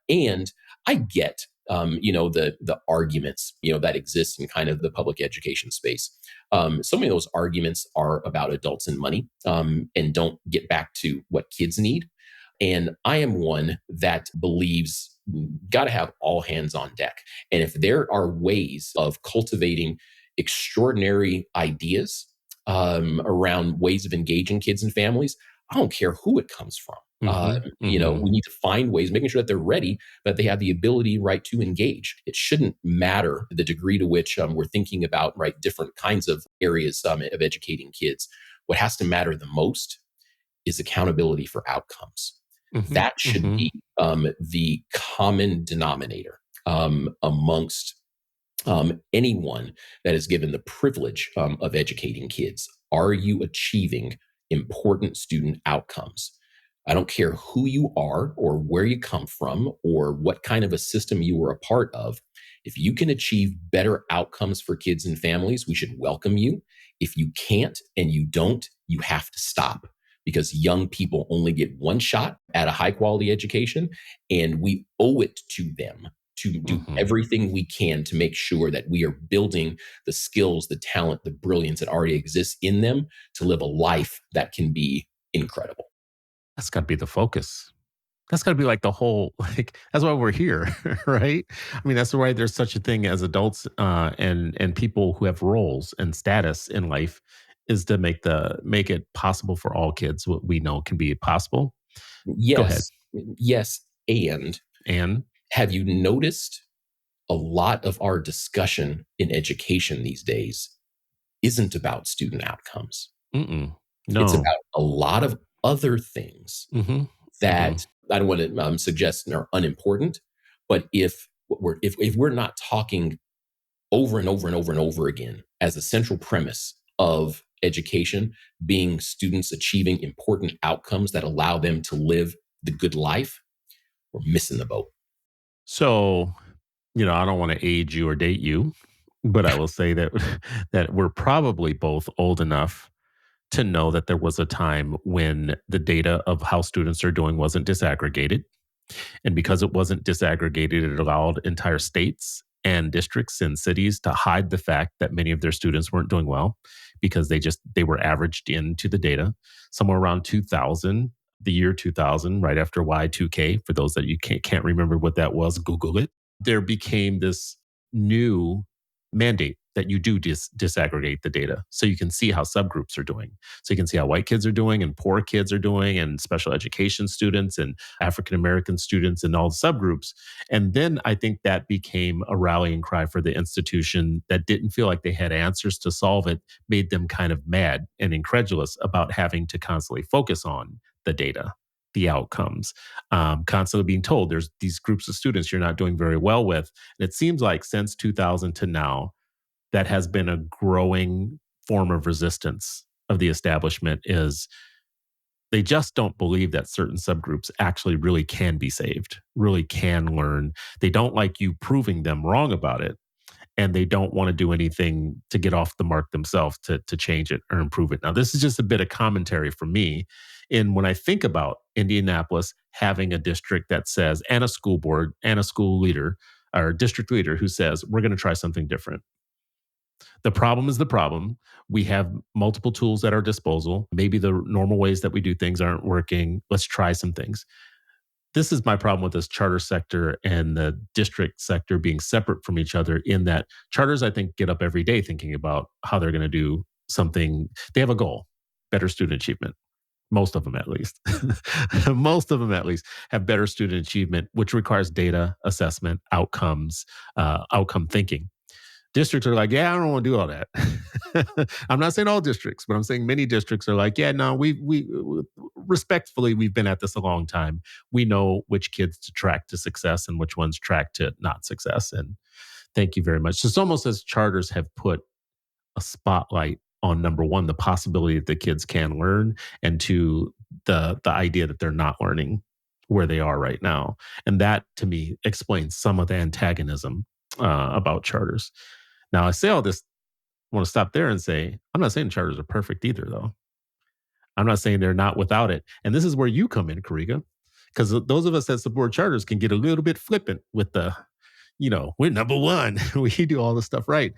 And I get the arguments that exist in kind of the public education space. So many of those arguments are about adults and money, and don't get back to what kids need. And I am one that believes got to have all hands on deck. And if there are ways of cultivating extraordinary ideas around ways of engaging kids and families, I don't care who it comes from. Mhm. We Mhm. need to find ways, making sure that they're ready, but they have the ability, right, to engage. It shouldn't matter the degree to which we're thinking about, right, different kinds of areas of educating kids. What has to matter the most is accountability for outcomes. Mhm. That should Mhm. be the common denominator amongst anyone that is given the privilege of educating kids. Are you achieving important student outcomes? I don't care who you are or where you come from or what kind of a system you were a part of. If you can achieve better outcomes for kids and families, we should welcome you. If you can't and you don't, you have to stop, because young people only get one shot at a high quality education, and we owe it to them to do Mhm. everything we can to make sure that we are building the skills, the talent, the brilliance that already exists in them to live a life that can be incredible. That's gotta be the focus. That's gotta be like the whole like, that's why we're here, right? I mean, that's why there's such a thing as adults, and people who have roles and status in life is to make it possible for all kids what we know can be possible. Go ahead. Yes, yes. And And have you noticed a lot of our discussion in education these days isn't about student outcomes? mm-mm. It's No. about a lot of other things Mhm. Mhm. that I don't want to suggest are unimportant, but if we're not talking over and over and over and over again as a central premise of education being students achieving important outcomes that allow them to live the good life, we're missing the boat. So, I don't wanna age you or date you, but I will say that that we're probably both old enough to know that there was a time when the data of how students are doing wasn't disaggregated. And because it wasn't disaggregated, it allowed entire states and districts and cities to hide the fact that many of their students weren't doing well because they were averaged into the data somewhere around 2000, the year 2000, right after Y2K. For those that you can't remember what that was, Google it. There became this new mandate that you do disaggregate the data so you can see how subgroups are doing. So you can see how white kids are doing and poor kids are doing and special education students and African American students and all the subgroups. And then I think that became a rallying cry for the institution that didn't feel like they had answers to solve it, made them kind of mad and incredulous about having to constantly focus on the data, the outcomes, constantly being told there's these groups of students you're not doing very well with. And it seems like since 2000 to now, that has been a growing form of resistance of the establishment is they just don't believe that certain subgroups actually really can be saved, really can learn. They don't like you proving them wrong about it. And they don't want to do anything to get off the mark themselves to change it or improve it. Now, this is just a bit of commentary from me. And when I think about Indianapolis having a district that says, and a school board and a school leader or district leader who says, we're going to try something different. The problem is the problem. We have multiple tools at our disposal. Maybe the normal ways that we do things aren't working. Let's try some things. This is my problem with this charter sector and the district sector being separate from each other, in that charters, I think, get up every day thinking about how they're going to do something. They have a goal, better student achievement. Most of them, at least. Most of them, at least, have better student achievement, which requires data assessment, outcomes, outcome thinking. Districts are like, yeah, I don't want to do all that. I'm not saying all districts, but I'm saying many districts are like, yeah, no, respectfully, we've been at this a long time. We know which kids to track to success and which ones track to not success. And thank you very much. So it's almost as charters have put a spotlight on, number one, the possibility that the kids can learn, and two, the idea that they're not learning where they are right now. And that to me explains some of the antagonism about charters. Now, I say all this, I want to stop there and say, I'm not saying charters are perfect either, though. I'm not saying they're not without it. And this is where you come in, Kariga, because those of us that support charters can get a little bit flippant with we're number one. We do all this stuff right.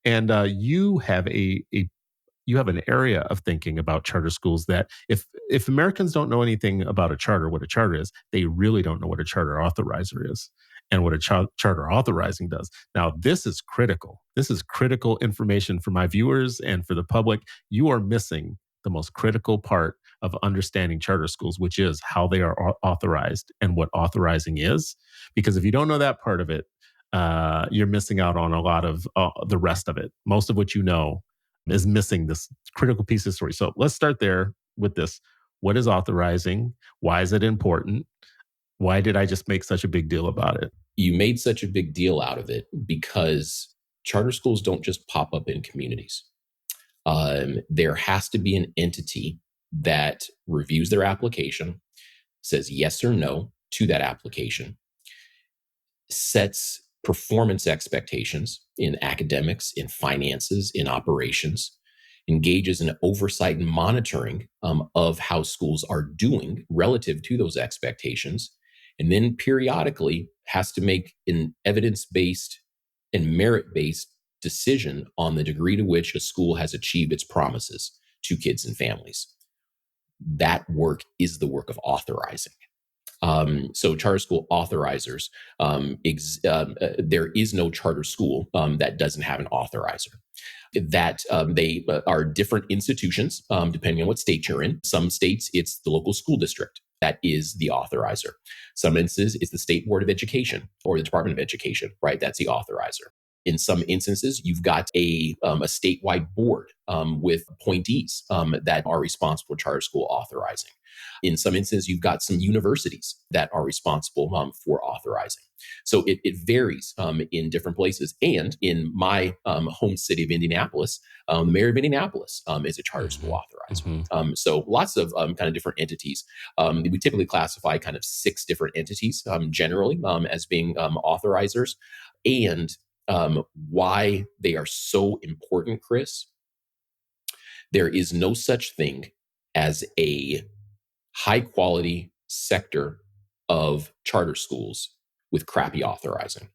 And you have you have an area of thinking about charter schools that if Americans don't know anything about a charter, what a charter is, they really don't know what a charter authorizer is and what a charter authorizing does. Now, this is critical. This is critical information for my viewers and for the public. You are missing the most critical part of understanding charter schools, which is how they are authorized and what authorizing is. Because if you don't know that part of it, you're missing out on a lot of the rest of it. Most of what you know is missing this critical piece of the story. So let's start there with this. What is authorizing? Why is it important? Why did I just make such a big deal about it? You made such a big deal out of it because charter schools don't just pop up in communities. There has to be an entity that reviews their application, says yes or no to that application, sets performance expectations in academics, in finances, in operations, engages in oversight and monitoring of how schools are doing relative to those expectations, and then periodically has to make an evidence-based and merit-based decision on the degree to which a school has achieved its promises to kids and families. That work is the work of authorizing. So charter school authorizers, there is no charter school that doesn't have an authorizer. That they are different institutions depending on what state you're in. Some states, it's the local school district that is the authorizer. Some instances, it's the state board of education or the Department of Education, right? That's the authorizer. In some instances, you've got a statewide board with appointees that are responsible for charter school authorizing. In some instances, you've got some universities that are responsible for authorizing. So it varies in different places. And in my home city of Indianapolis, the mayor of Indianapolis is a charter school authorizer. Hmm. So lots of kind of different entities. We typically classify kind of 6 different entities generally as being authorizers. And why they are so important, Chris, there is no such thing as a high quality sector of charter schools with crappy authorizing.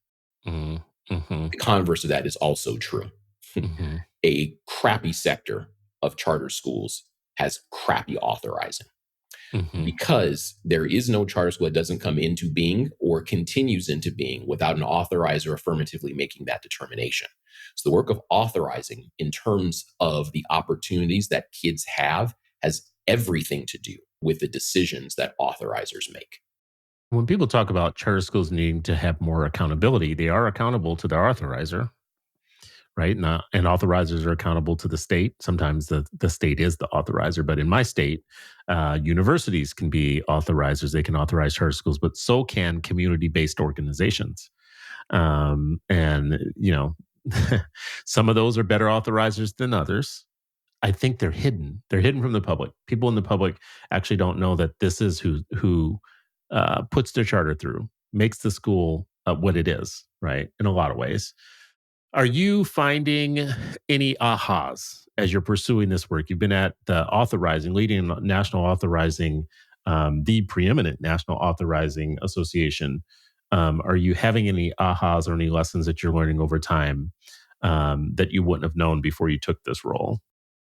Hmm. Hmm. The converse of that is also true. Hmm. A crappy sector of charter schools has crappy authorizing Hmm. because there is no charter school that doesn't come into being or continues into being without an authorizer affirmatively making that determination. So the work of authorizing in terms of the opportunities that kids have has everything to do with the decisions that authorizers make. When people talk about charter schools needing to have more accountability, they are accountable to their authorizer, right? And authorizers are accountable to the state. Sometimes the state is the authorizer, but in my state, universities can be authorizers. They can authorize charter schools, but so can community-based organizations. And some of those are better authorizers than others. I think they're hidden. They're hidden from the public. People in the public actually don't know that this is who puts their charter through, makes the school what it is, right? In a lot of ways. Are you finding any ahas as you're pursuing this work? You've been at the authorizing, leading national authorizing, the preeminent national authorizing association. Are you having any ahas or any lessons that you're learning over time that you wouldn't have known before you took this role?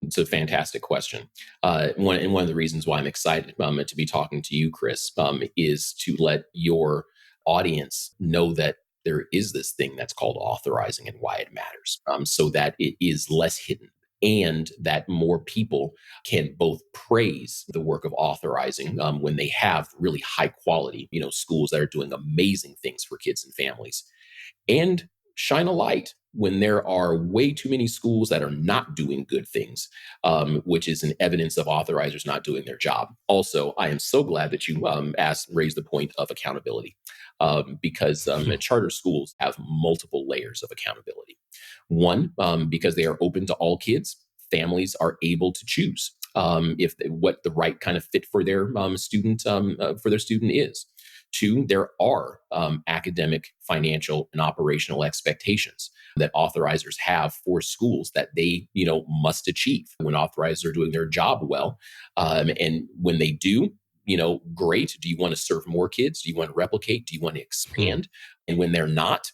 It's a fantastic question. One of the reasons why I'm excited to be talking to you, Chris, is to let your audience know that there is this thing that's called authorizing and why it matters, so that it is less hidden and that more people can both praise the work of authorizing when they have really high quality, schools that are doing amazing things for kids and families, and shine a light when there are way too many schools that are not doing good things, which is an evidence of authorizers not doing their job. Also, I am so glad that you raised the point of accountability, because charter schools have multiple layers of accountability. One, because they are open to all kids, families are able to choose what the right kind of fit for their student is. 2, there are academic, financial, and operational expectations that authorizers have for schools that they, must achieve when authorizers are doing their job well. And when they do, great. Do you want to serve more kids? Do you want to replicate? Do you want to expand? And when they're not,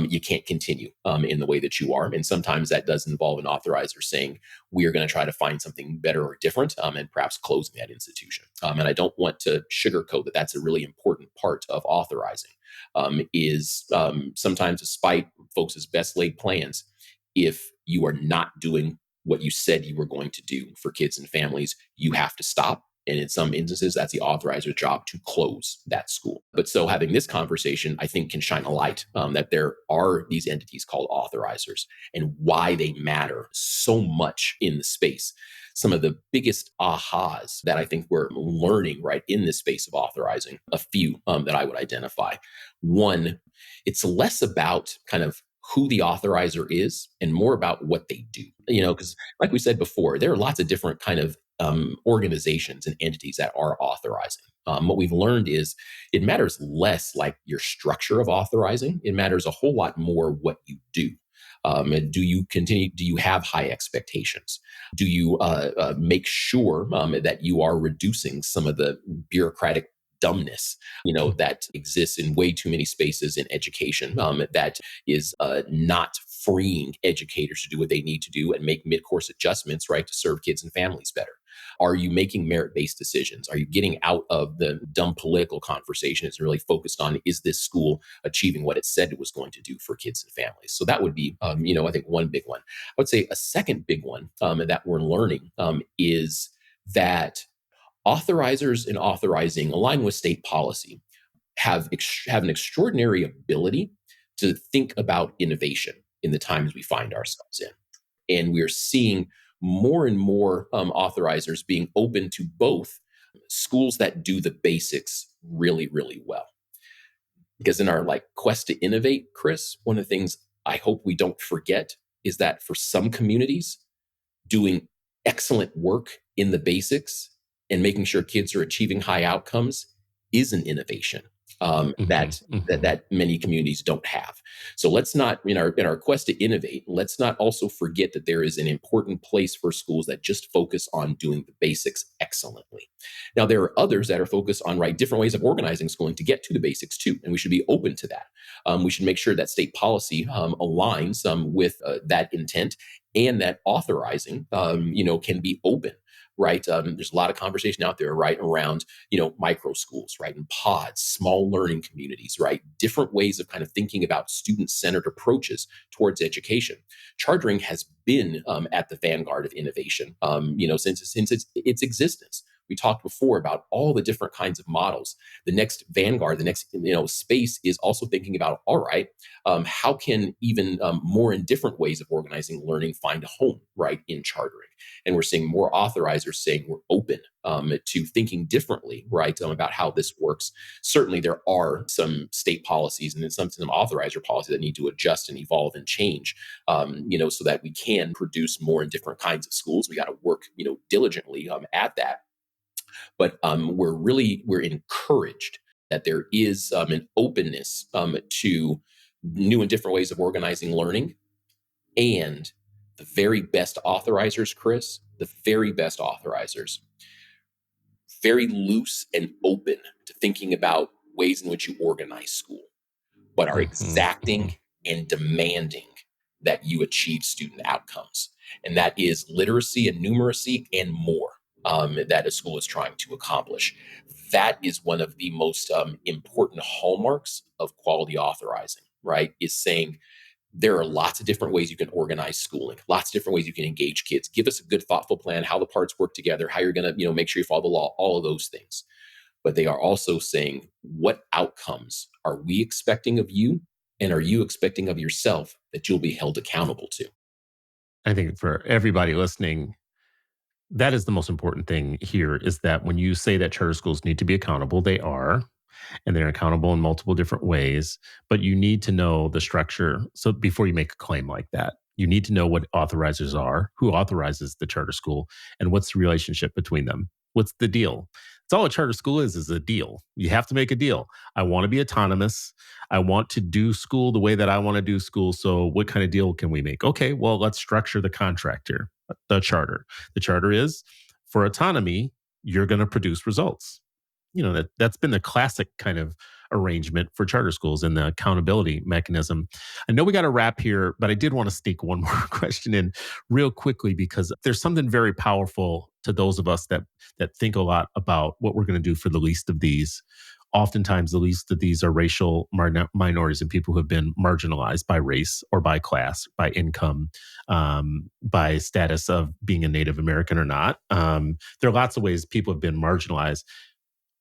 you can't continue in the way that you are. And sometimes that does involve an authorizer saying, we are going to try to find something better or different, and perhaps closing that institution. And I don't want to sugarcoat that that's a really important part of authorizing, is sometimes despite folks' best laid plans, if you are not doing what you said you were going to do for kids and families, you have to stop. And in some instances, that's the authorizer's job to close that school. But so having this conversation, I think, can shine a light that there are these entities called authorizers and why they matter so much in the space. Some of the biggest ahas that I think we're learning right in this space of authorizing, a few that I would identify. One, it's less about kind of who the authorizer is and more about what they do. Because like we said before, there are lots of different kind of organizations and entities that are authorizing. What we've learned is it matters less like your structure of authorizing. It matters a whole lot more what you do. And do you continue? Do you have high expectations? Do you make sure that you are reducing some of the bureaucratic dumbness, that exists in way too many spaces in education, that is not freeing educators to do what they need to do and make mid-course adjustments, right, to serve kids and families better. Are you making merit-based decisions? Are you getting out of the dumb political conversation? It's really focused on, is this school achieving what it said it was going to do for kids and families? So that would be, I think, one big one. I would say a second big one that we're learning is that authorizers and authorizing, aligned with state policy, have an extraordinary ability to think about innovation in the times we find ourselves in. And we're seeing more and more authorizers being open to both schools that do the basics really, really well. Because in our quest to innovate, Chris, one of the things I hope we don't forget is that for some communities, doing excellent work in the basics and making sure kids are achieving high outcomes is an innovation that many communities don't have. So let's not, in our quest to innovate, let's not also forget that there is an important place for schools that just focus on doing the basics excellently. Now, there are others that are focused on different ways of organizing schooling to get to the basics too, and we should be open to that. We should make sure that state policy aligns with that intent, and that authorizing, can be open, right? There's a lot of conversation out there, right, around, micro schools, right, and pods, small learning communities, right? Different ways of kind of thinking about student-centered approaches towards education. Chartering has been at the vanguard of innovation, since its existence. We talked before about all the different kinds of models. The next vanguard, the next space is also thinking about, all right, how can even more and different ways of organizing learning find a home, right, in chartering? And we're seeing more authorizers saying we're open to thinking differently, right, about how this works. Certainly, there are some state policies and then some authorizer policy that need to adjust and evolve and change, so that we can produce more and different kinds of schools. We got to work, diligently at that. But we're encouraged that there is an openness to new and different ways of organizing learning, and the very best authorizers, Chris, the very best authorizers, very loose and open to thinking about ways in which you organize school, but are exacting and demanding that you achieve student outcomes. And that is literacy and numeracy and more that a school is trying to accomplish. That is one of the most important hallmarks of quality authorizing, right? Is saying, there are lots of different ways you can organize schooling, lots of different ways you can engage kids. Give us a good, thoughtful plan, how the parts work together, how you're going to, make sure you follow the law, all of those things. But they are also saying, what outcomes are we expecting of you? And are you expecting of yourself that you'll be held accountable to? I think for everybody listening, that is the most important thing here, is that when you say that charter schools need to be accountable, they are, and they're accountable in multiple different ways, but you need to know the structure. So before you make a claim like that, you need to know what authorizers are, who authorizes the charter school, and what's the relationship between them. What's the deal? It's all a charter school is a deal. You have to make a deal. I want to be autonomous. I want to do school the way that I want to do school. So what kind of deal can we make? Okay, well, let's structure the contract here, the charter. The charter is, for autonomy, you're going to produce results. That's been the classic kind of arrangement for charter schools and the accountability mechanism. I know we got to wrap here, but I did want to sneak one more question in real quickly, because there's something very powerful to those of us that think a lot about what we're going to do for the least of these. Oftentimes, the least of these are racial minorities and people who have been marginalized by race or by class, by income, by status of being a Native American or not. There are lots of ways people have been marginalized.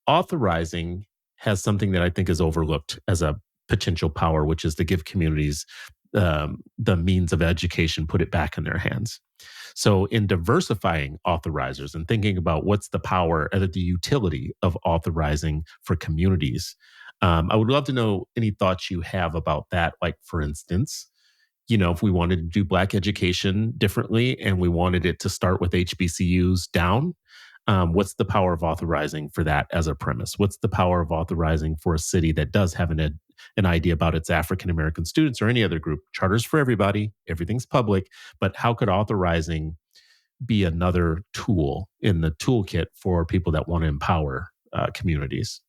Authorizing has something that I think is overlooked as a potential power, which is to give communities the means of education, put it back in their hands. So, in diversifying authorizers and thinking about what's the power and the utility of authorizing for communities, I would love to know any thoughts you have about that. Like, for instance, if we wanted to do Black education differently and we wanted it to start with HBCUs down, what's the power of authorizing for that as a premise? What's the power of authorizing for a city that does have an idea about its African American students or any other group? Charters for everybody, everything's public, but how could authorizing be another tool in the toolkit for people that want to empower communities?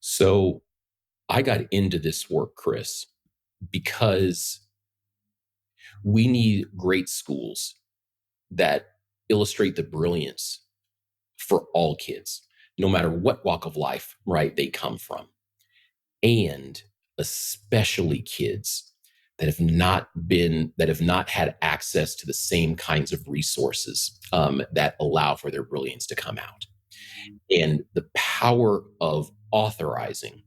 So I got into this work, Chris, because we need great schools that illustrate the brilliance for all kids, no matter what walk of life, right, they come from. And especially kids that have not had access to the same kinds of resources that allow for their brilliance to come out. And the power of authorizing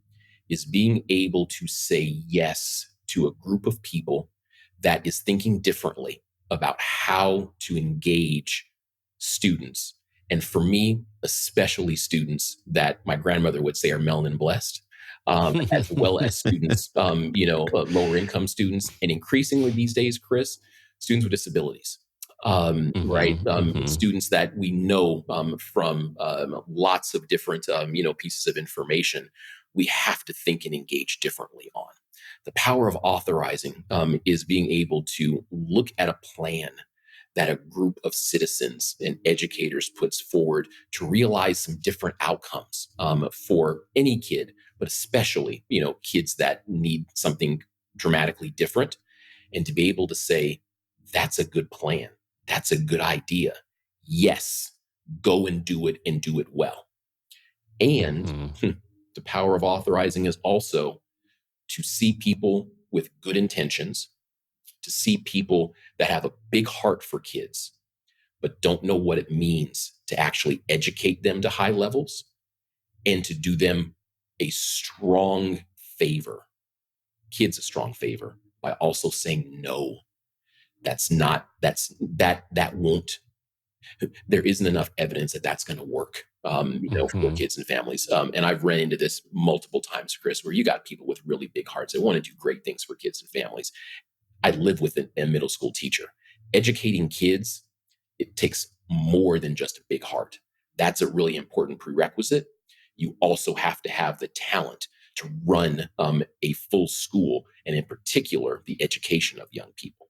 is being able to say yes to a group of people that is thinking differently about how to engage students. And for me, especially students that my grandmother would say are melanin blessed, as well as students, lower income students, and increasingly these days, Chris, students with disabilities. Right, Mhm. students that we know from lots of different pieces of information, we have to think and engage differently on. The power of authorizing is being able to look at a plan that a group of citizens and educators puts forward to realize some different outcomes for any kid, but especially kids that need something dramatically different, and to be able to say, that's a good plan. That's a good idea. Yes, go and do it well. And Mhm. the power of authorizing is also to see people with good intentions, to see people that have a big heart for kids, but don't know what it means to actually educate them to high levels, and to do them a strong favor, kids a strong favor, by also saying no. That's not that's that won't There isn't enough evidence that that's going to work for Mhm. kids and families, and I've ran into this multiple times, Chris, where you got people with really big hearts that want to do great things for kids and families. I live with a middle school teacher. Educating kids, it takes more than just a big heart. That's a really important prerequisite. You also have to have the talent to run a full school, and in particular the education of young people.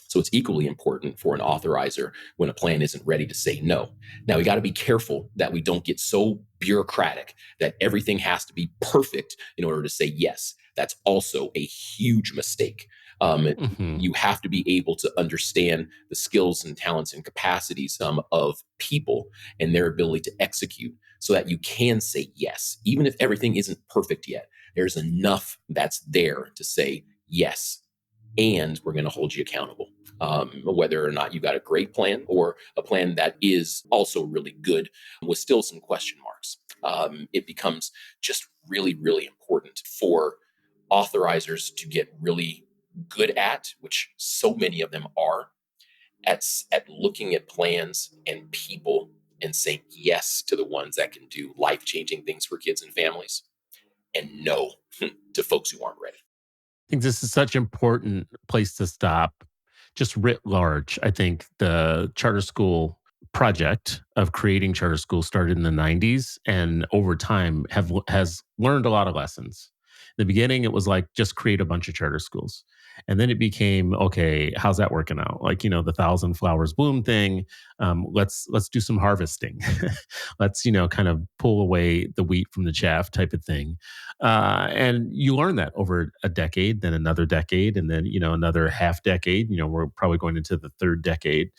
So it's equally important for an authorizer when a plan isn't ready to say no. Now, we got to be careful that we don't get so bureaucratic that everything has to be perfect in order to say yes. That's also a huge mistake. Mhm. You have to be able to understand the skills and talents and capacities of people and their ability to execute, so that you can say yes. Even if everything isn't perfect yet, there's enough that's there to say yes, and we're going to hold you accountable. Whether or not you got a great plan or a plan that is also really good with still some question marks, it becomes just really, really important for authorizers to get really good at, which so many of them are, at looking at plans and people and saying yes to the ones that can do life changing things for kids and families, and no to folks who aren't ready. I think this is such an important place to stop, just writ large. I think the charter school project of creating charter schools started in the 90s and over time has learned a lot of lessons. In the beginning, it was like just create a bunch of charter schools. And then it became, okay, how's that working out? Like, the thousand flowers bloom thing. Let's do some harvesting. Let's, kind of pull away the wheat from the chaff type of thing. And you learn that over a decade, then another decade, and then another half decade. We're probably going into the third decade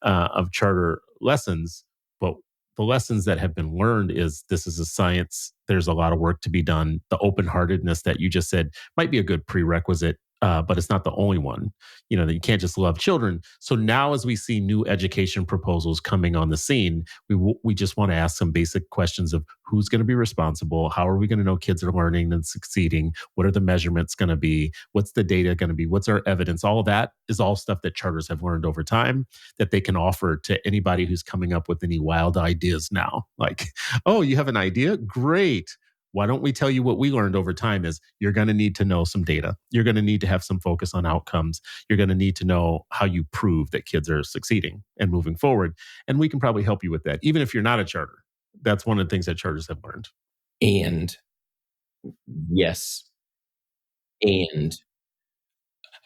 of charter lessons. But the lessons that have been learned is this is a science. There's a lot of work to be done. The open heartedness that you just said might be a good prerequisite. But it's not the only one, that you can't just love children. So now, as we see new education proposals coming on the scene, we just want to ask some basic questions of who's going to be responsible, how are we going to know kids are learning and succeeding, what are the measurements going to be, what's the data going to be, what's our evidence. All of that is all stuff that charters have learned over time that they can offer to anybody who's coming up with any wild ideas now. Like, oh, you have an idea, great. Why don't we tell you what we learned over time is you're going to need to know some data. You're going to need to have some focus on outcomes. You're going to need to know how you prove that kids are succeeding and moving forward. And we can probably help you with that, even if you're not a charter. That's one of the things that charters have learned. And yes, and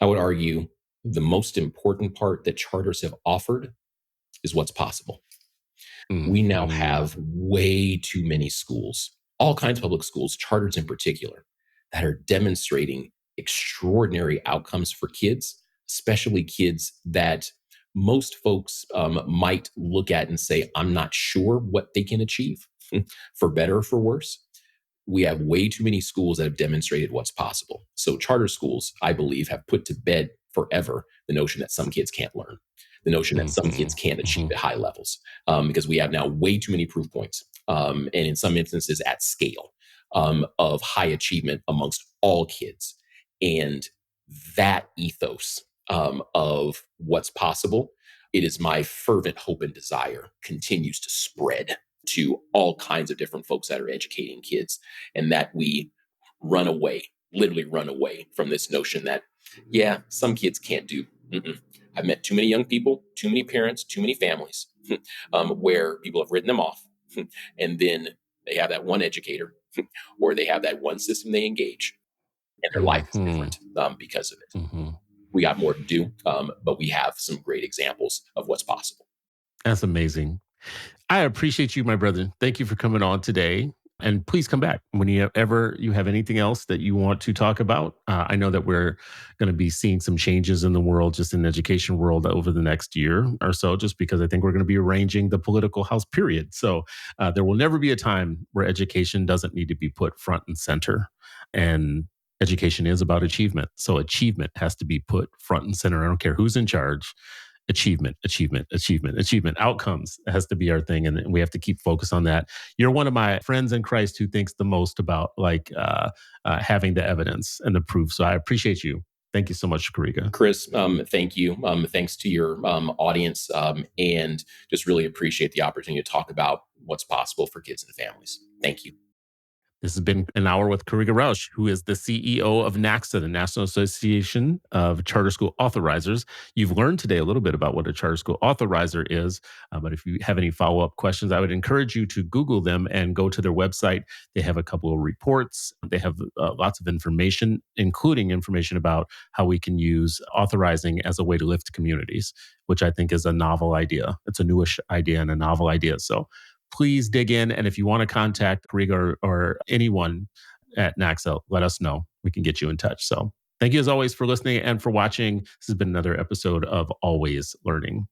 I would argue the most important part that charters have offered is what's possible. We now Mhm. have way too many schools all kinds of public schools, charters in particular, that are demonstrating extraordinary outcomes for kids, especially kids that most folks might look at and say, I'm not sure what they can achieve, for better or for worse. We have way too many schools that have demonstrated what's possible. So, charter schools, I believe, have put to bed forever the notion that some kids can't learn, the notion that some kids Mhm. can't achieve Mhm. at high levels, because we have now way too many proof points, and in some instances at scale, of high achievement amongst all kids. And that ethos, of what's possible, it is my fervent hope and desire continues to spread to all kinds of different folks that are educating kids, and that we run away, literally run away from this notion that, yeah, some kids can't do. Mm-mm. I've met too many young people, too many parents, too many families, where people have written them off. And then they have that one educator, or they have that one system they engage, and their life is Mhm. different, because of it. Mhm. We got more to do, but we have some great examples of what's possible. That's amazing. I appreciate you, my brother. Thank you for coming on today. And please come back when you ever you have anything else that you want to talk about. I know that we're going to be seeing some changes in the world, just in the education world, over the next year or so, just because I think we're going to be arranging the political house period. So there will never be a time where education doesn't need to be put front and center. And education is about achievement. So achievement has to be put front and center. I don't care who's in charge. Achievement, achievement, achievement, achievement. Outcomes has to be our thing, and we have to keep focus on that. You're one of my friends in Christ who thinks the most about having the evidence and the proof. So I appreciate you. Thank you so much, Karega. Chris, thank you. Thanks to your audience, and just really appreciate the opportunity to talk about what's possible for kids and families. Thank you. This has been an hour with Karega Rausch, who is the CEO of NACSA, the National Association of Charter School Authorizers. You've learned today a little bit about what a charter school authorizer is, but if you have any follow up questions, I would encourage you to Google them and go to their website. They have a couple of reports, they have lots of information, including information about how we can use authorizing as a way to lift communities, which I think is a novel idea. It's a newish idea and a novel idea. So please dig in. And if you want to contact Riga or anyone at NACSA, let us know. We can get you in touch. So thank you as always for listening and for watching. This has been another episode of Always Learning.